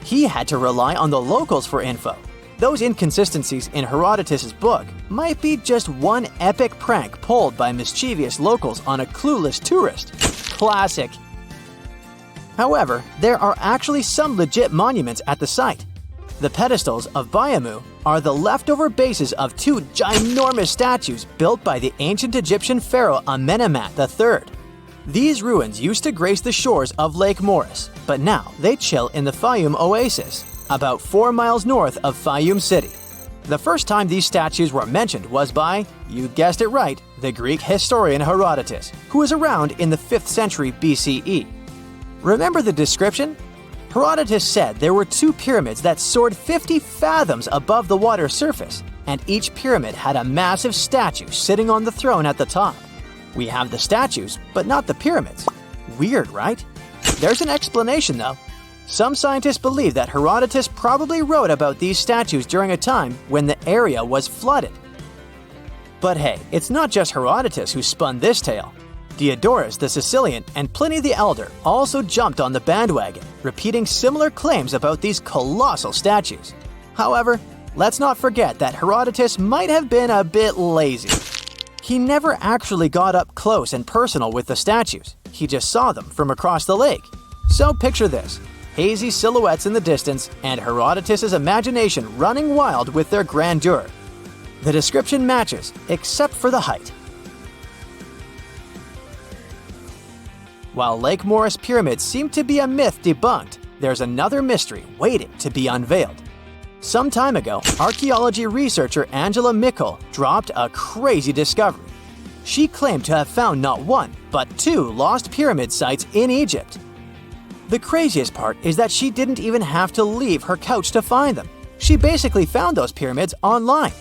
[SPEAKER 2] He had to rely on the locals for info. Those inconsistencies in Herodotus' book might be just one epic prank pulled by mischievous locals on a clueless tourist. Classic. However, there are actually some legit monuments at the site. The pedestals of Biamu are the leftover bases of two ginormous statues built by the ancient Egyptian pharaoh Amenemhat III. These ruins used to grace the shores of Lake Moeris, but now they chill in the Fayum Oasis, about 4 miles north of Fayum City. The first time these statues were mentioned was by, you guessed it right, the Greek historian Herodotus, who was around in the 5th century BCE. Remember the description? Herodotus said there were two pyramids that soared 50 fathoms above the water's surface, and each pyramid had a massive statue sitting on the throne at the top. We have the statues, but not the pyramids. Weird, right? There's an explanation, though. Some scientists believe that Herodotus probably wrote about these statues during a time when the area was flooded. But hey, it's not just Herodotus who spun this tale. Diodorus the Sicilian and Pliny the Elder also jumped on the bandwagon, repeating similar claims about these colossal statues. However, let's not forget that Herodotus might have been a bit lazy. He never actually got up close and personal with the statues. He just saw them from across the lake. So picture this. Hazy silhouettes in the distance, and Herodotus' imagination running wild with their grandeur. The description matches, except for the height. While Lake Moeris pyramids seem to be a myth debunked, there's another mystery waiting to be unveiled. Some time ago, archaeology researcher Angela Mickle dropped a crazy discovery. She claimed to have found not one, but two lost pyramid sites in Egypt. The craziest part is that she didn't even have to leave her couch to find them. She basically found those pyramids online.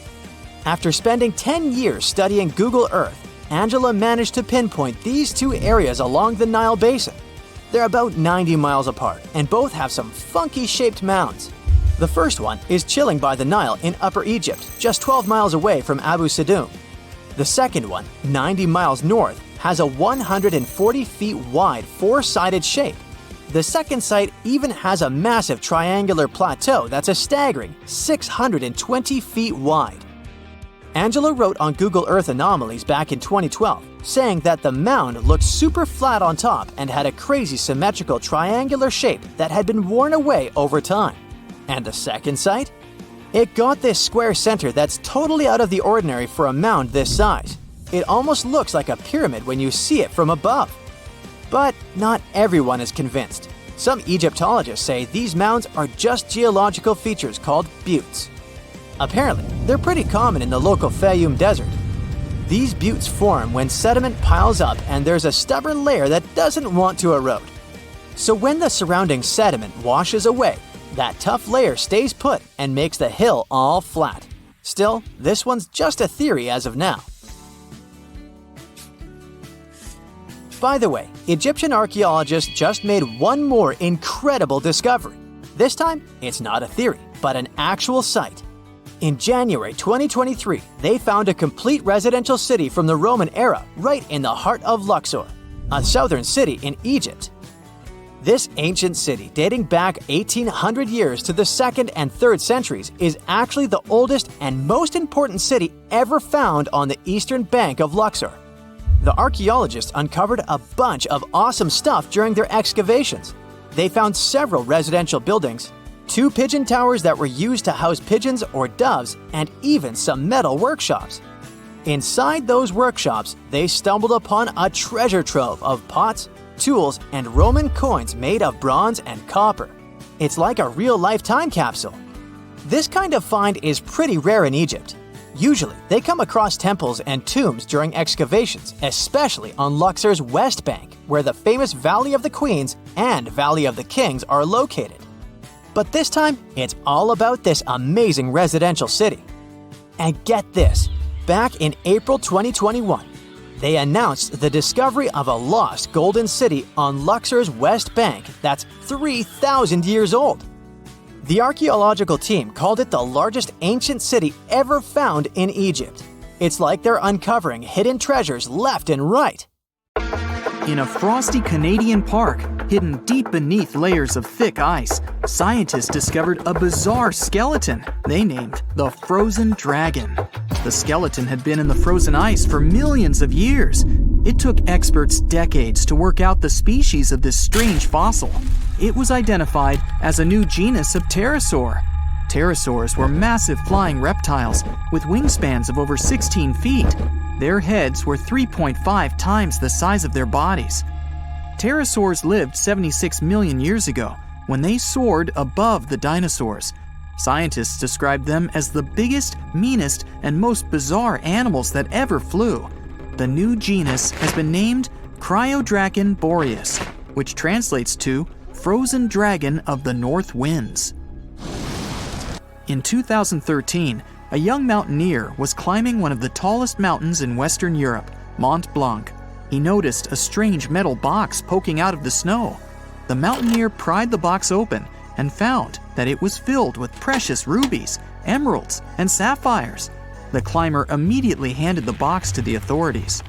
[SPEAKER 2] After spending 10 years studying Google Earth, Angela managed to pinpoint these two areas along the Nile Basin. They're about 90 miles apart, and both have some funky shaped mounds. The first one is chilling by the Nile in Upper Egypt, just 12 miles away from Abu Sidoum. The second one, 90 miles north, has a 140 feet wide four-sided shape. The second site even has a massive triangular plateau that's a staggering 620 feet wide. Angela wrote on Google Earth Anomalies back in 2012, saying that the mound looked super flat on top and had a crazy symmetrical triangular shape that had been worn away over time. And the second site? It got this square center that's totally out of the ordinary for a mound this size. It almost looks like a pyramid when you see it from above. But not everyone is convinced. Some Egyptologists say these mounds are just geological features called buttes. Apparently, they're pretty common in the local Fayum Desert. These buttes form when sediment piles up and there's a stubborn layer that doesn't want to erode. So when the surrounding sediment washes away, that tough layer stays put and makes the hill all flat. Still, this one's just a theory as of now. By the way, Egyptian archaeologists just made one more incredible discovery. This time, it's not a theory, but an actual site. In January 2023, they found a complete residential city from the Roman era right in the heart of Luxor, a southern city in Egypt. This ancient city, dating back 1,800 years to the 2nd and 3rd centuries, is actually the oldest and most important city ever found on the eastern bank of Luxor. The archaeologists uncovered a bunch of awesome stuff during their excavations. They found several residential buildings, 2 pigeon towers that were used to house pigeons or doves, and even some metal workshops. Inside those workshops, they stumbled upon a treasure trove of pots, tools, and Roman coins made of bronze and copper. It's like a real-life time capsule. This kind of find is pretty rare in Egypt. Usually, they come across temples and tombs during excavations, especially on Luxor's west bank, where the famous Valley of the Queens and Valley of the Kings are located. But this time, it's all about this amazing residential city. And get this, back in April 2021, they announced the discovery of a lost golden city on Luxor's west bank that's 3,000 years old. The archaeological team called it the largest ancient city ever found in Egypt. It's like they're uncovering hidden treasures left and right.
[SPEAKER 4] In a frosty Canadian park, hidden deep beneath layers of thick ice, scientists discovered a bizarre skeleton they named the Frozen Dragon. The skeleton had been in the frozen ice for millions of years. It took experts decades to work out the species of this strange fossil. It was identified as a new genus of pterosaur. Pterosaurs were massive flying reptiles with wingspans of over 16 feet. Their heads were 3.5 times the size of their bodies. Pterosaurs lived 76 million years ago when they soared above the dinosaurs. Scientists described them as the biggest, meanest, and most bizarre animals that ever flew. The new genus has been named Cryodragon boreas, which translates to Frozen Dragon of the North Winds. In 2013, a young mountaineer was climbing one of the tallest mountains in Western Europe, Mont Blanc. He noticed a strange metal box poking out of the snow. The mountaineer pried the box open and found that it was filled with precious rubies, emeralds, and sapphires. The climber immediately handed the box to the authorities.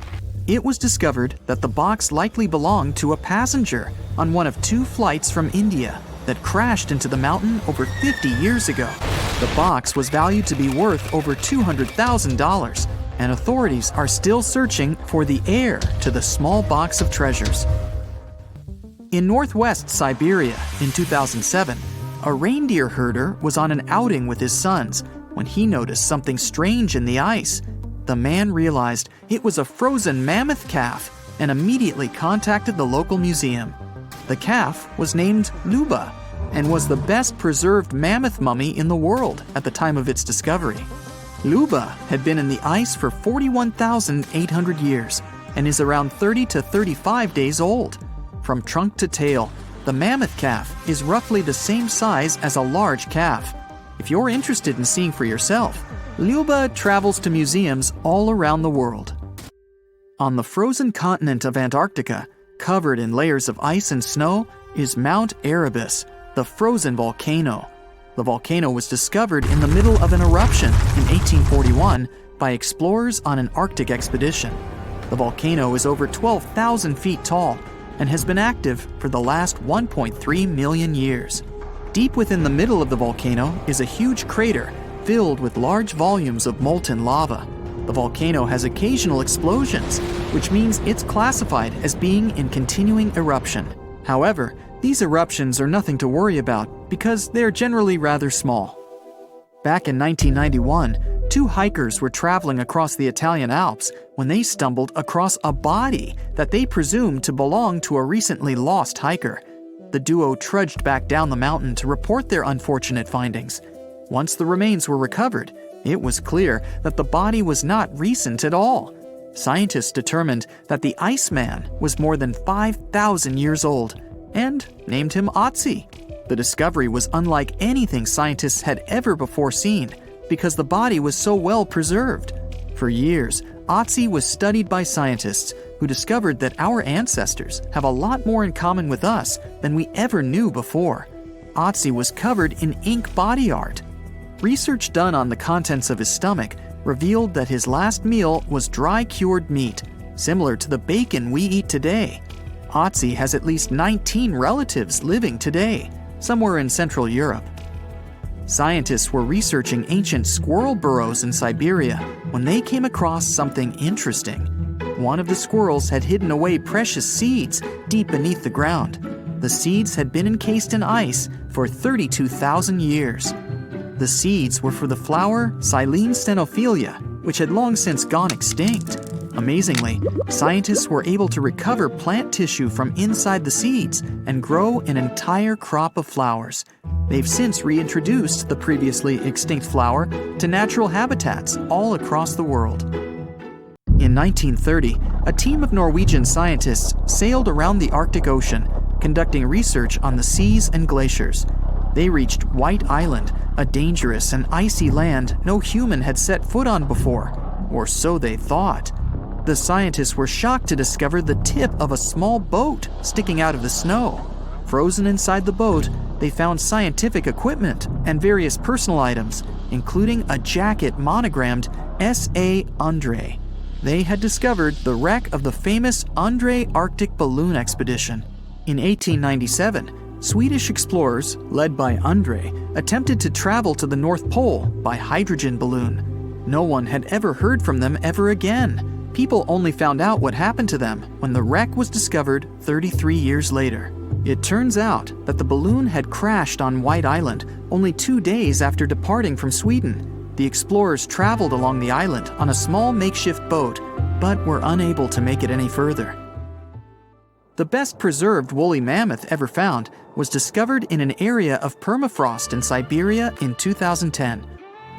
[SPEAKER 4] It was discovered that the box likely belonged to a passenger on one of 2 flights from India that crashed into the mountain over 50 years ago. The box was valued to be worth over $200,000, and authorities are still searching for the heir to the small box of treasures. In northwest Siberia in 2007, a reindeer herder was on an outing with his sons when he noticed something strange in the ice. The man realized it was a frozen mammoth calf and immediately contacted the local museum. The calf was named Luba and was the best preserved mammoth mummy in the world at the time of its discovery. Luba had been in the ice for 41,800 years and is around 30 to 35 days old. From trunk to tail, the mammoth calf is roughly the same size as a large calf. If you're interested in seeing for yourself, Luba travels to museums all around the world. On the frozen continent of Antarctica, covered in layers of ice and snow, is Mount Erebus, the frozen volcano. The volcano was discovered in the middle of an eruption in 1841 by explorers on an Arctic expedition. The volcano is over 12,000 feet tall and has been active for the last 1.3 million years. Deep within the middle of the volcano is a huge crater filled with large volumes of molten lava. The volcano has occasional explosions, which means it's classified as being in continuing eruption. However, these eruptions are nothing to worry about because they're generally rather small. Back in 1991, 2 hikers were traveling across the Italian Alps when they stumbled across a body that they presumed to belong to a recently lost hiker. The duo trudged back down the mountain to report their unfortunate findings. Once the remains were recovered, it was clear that the body was not recent at all. Scientists determined that the Iceman was more than 5,000 years old and named him Otzi. The discovery was unlike anything scientists had ever before seen because the body was so well preserved. For years, Otzi was studied by scientists who discovered that our ancestors have a lot more in common with us than we ever knew before. Otzi was covered in ink body art. Research done on the contents of his stomach revealed that his last meal was dry cured meat, similar to the bacon we eat today. Otzi has at least 19 relatives living today, somewhere in Central Europe. Scientists were researching ancient squirrel burrows in Siberia when they came across something interesting. One of the squirrels had hidden away precious seeds deep beneath the ground. The seeds had been encased in ice for 32,000 years. The seeds were for the flower Silene stenophilia, which had long since gone extinct. Amazingly, scientists were able to recover plant tissue from inside the seeds and grow an entire crop of flowers. They've since reintroduced the previously extinct flower to natural habitats all across the world. In 1930, a team of Norwegian scientists sailed around the Arctic Ocean, conducting research on the seas and glaciers. They reached White Island, a dangerous and icy land no human had set foot on before, or so they thought. The scientists were shocked to discover the tip of a small boat sticking out of the snow. Frozen inside the boat, they found scientific equipment and various personal items, including a jacket monogrammed S.A. Andre. They had discovered the wreck of the famous Andre Arctic balloon expedition. In 1897, Swedish explorers, led by Andre, attempted to travel to the North Pole by hydrogen balloon. No one had ever heard from them ever again. People only found out what happened to them when the wreck was discovered 33 years later. It turns out that the balloon had crashed on White Island only 2 days after departing from Sweden. The explorers traveled along the island on a small makeshift boat, but were unable to make it any further. The best preserved woolly mammoth ever found was discovered in an area of permafrost in Siberia in 2010.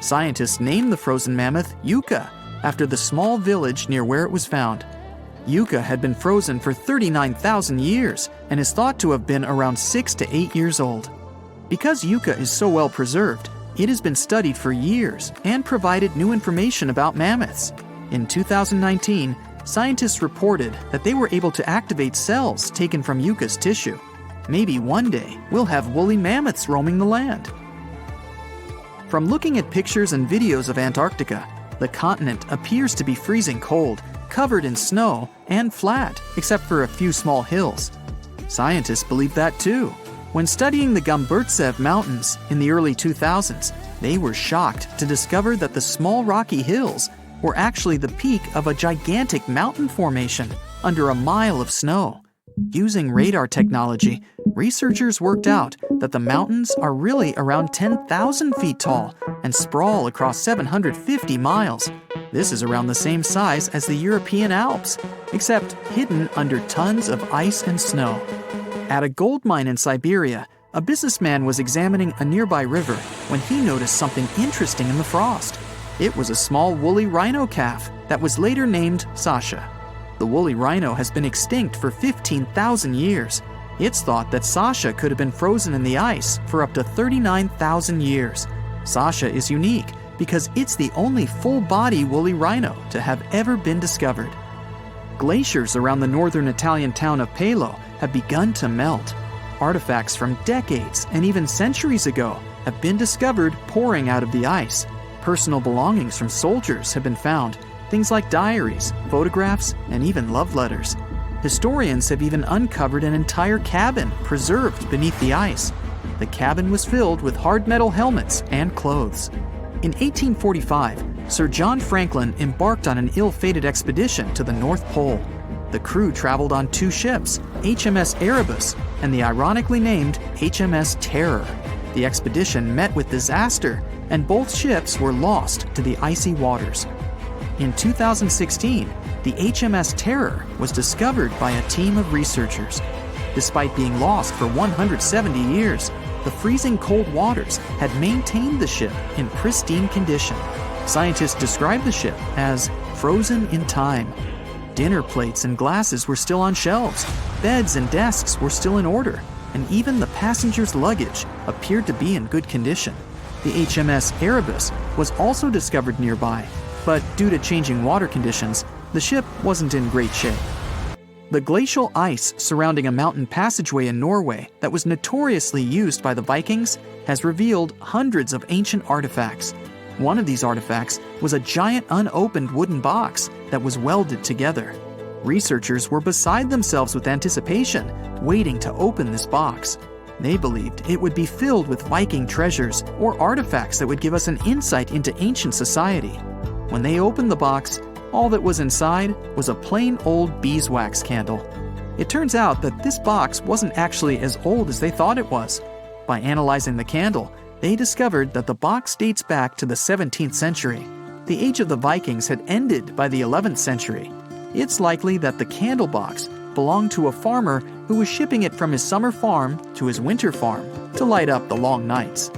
[SPEAKER 4] Scientists named the frozen mammoth Yucca, after the small village near where it was found. Yucca had been frozen for 39,000 years and is thought to have been around 6 to 8 years old. Because Yucca is so well preserved, it has been studied for years and provided new information about mammoths. In 2019, scientists reported that they were able to activate cells taken from Yucca's tissue. Maybe one day we'll have woolly mammoths roaming the land. From looking at pictures and videos of Antarctica, the continent appears to be freezing cold, covered in snow, and flat, except for a few small hills. Scientists believe that too. When studying the Gomburtsev Mountains in the early 2000s, they were shocked to discover that the small rocky hills were actually the peak of a gigantic mountain formation under a mile of snow. Using radar technology, researchers worked out that the mountains are really around 10,000 feet tall and sprawl across 750 miles. This is around the same size as the European Alps, except hidden under tons of ice and snow. At a gold mine in Siberia, a businessman was examining a nearby river when he noticed something interesting in the frost. It was a small woolly rhino calf that was later named Sasha. The woolly rhino has been extinct for 15,000 years. It's thought that Sasha could have been frozen in the ice for up to 39,000 years. Sasha is unique because it's the only full-body woolly rhino to have ever been discovered. Glaciers around the northern Italian town of Pelo have begun to melt. Artifacts from decades and even centuries ago have been discovered pouring out of the ice. Personal belongings from soldiers have been found, things like diaries, photographs, and even love letters. Historians have even uncovered an entire cabin preserved beneath the ice. The cabin was filled with hard metal helmets and clothes. In 1845, Sir John Franklin embarked on an ill-fated expedition to the North Pole. The crew traveled on 2 ships, HMS Erebus and the ironically named HMS Terror. The expedition met with disaster, and both ships were lost to the icy waters. In 2016, the HMS Terror was discovered by a team of researchers. Despite being lost for 170 years, the freezing cold waters had maintained the ship in pristine condition. Scientists described the ship as frozen in time. Dinner plates and glasses were still on shelves, beds and desks were still in order, and even the passengers' luggage appeared to be in good condition. The HMS Erebus was also discovered nearby, but due to changing water conditions, the ship wasn't in great shape. The glacial ice surrounding a mountain passageway in Norway that was notoriously used by the Vikings has revealed hundreds of ancient artifacts. One of these artifacts was a giant unopened wooden box that was welded together. Researchers were beside themselves with anticipation, waiting to open this box. They believed it would be filled with Viking treasures or artifacts that would give us an insight into ancient society. When they opened the box, all that was inside was a plain old beeswax candle. It turns out that this box wasn't actually as old as they thought it was. By analyzing the candle, they discovered that the box dates back to the 17th century. The age of the Vikings had ended by the 11th century. It's likely that the candle box belonged to a farmer who was shipping it from his summer farm to his winter farm to light up the long nights.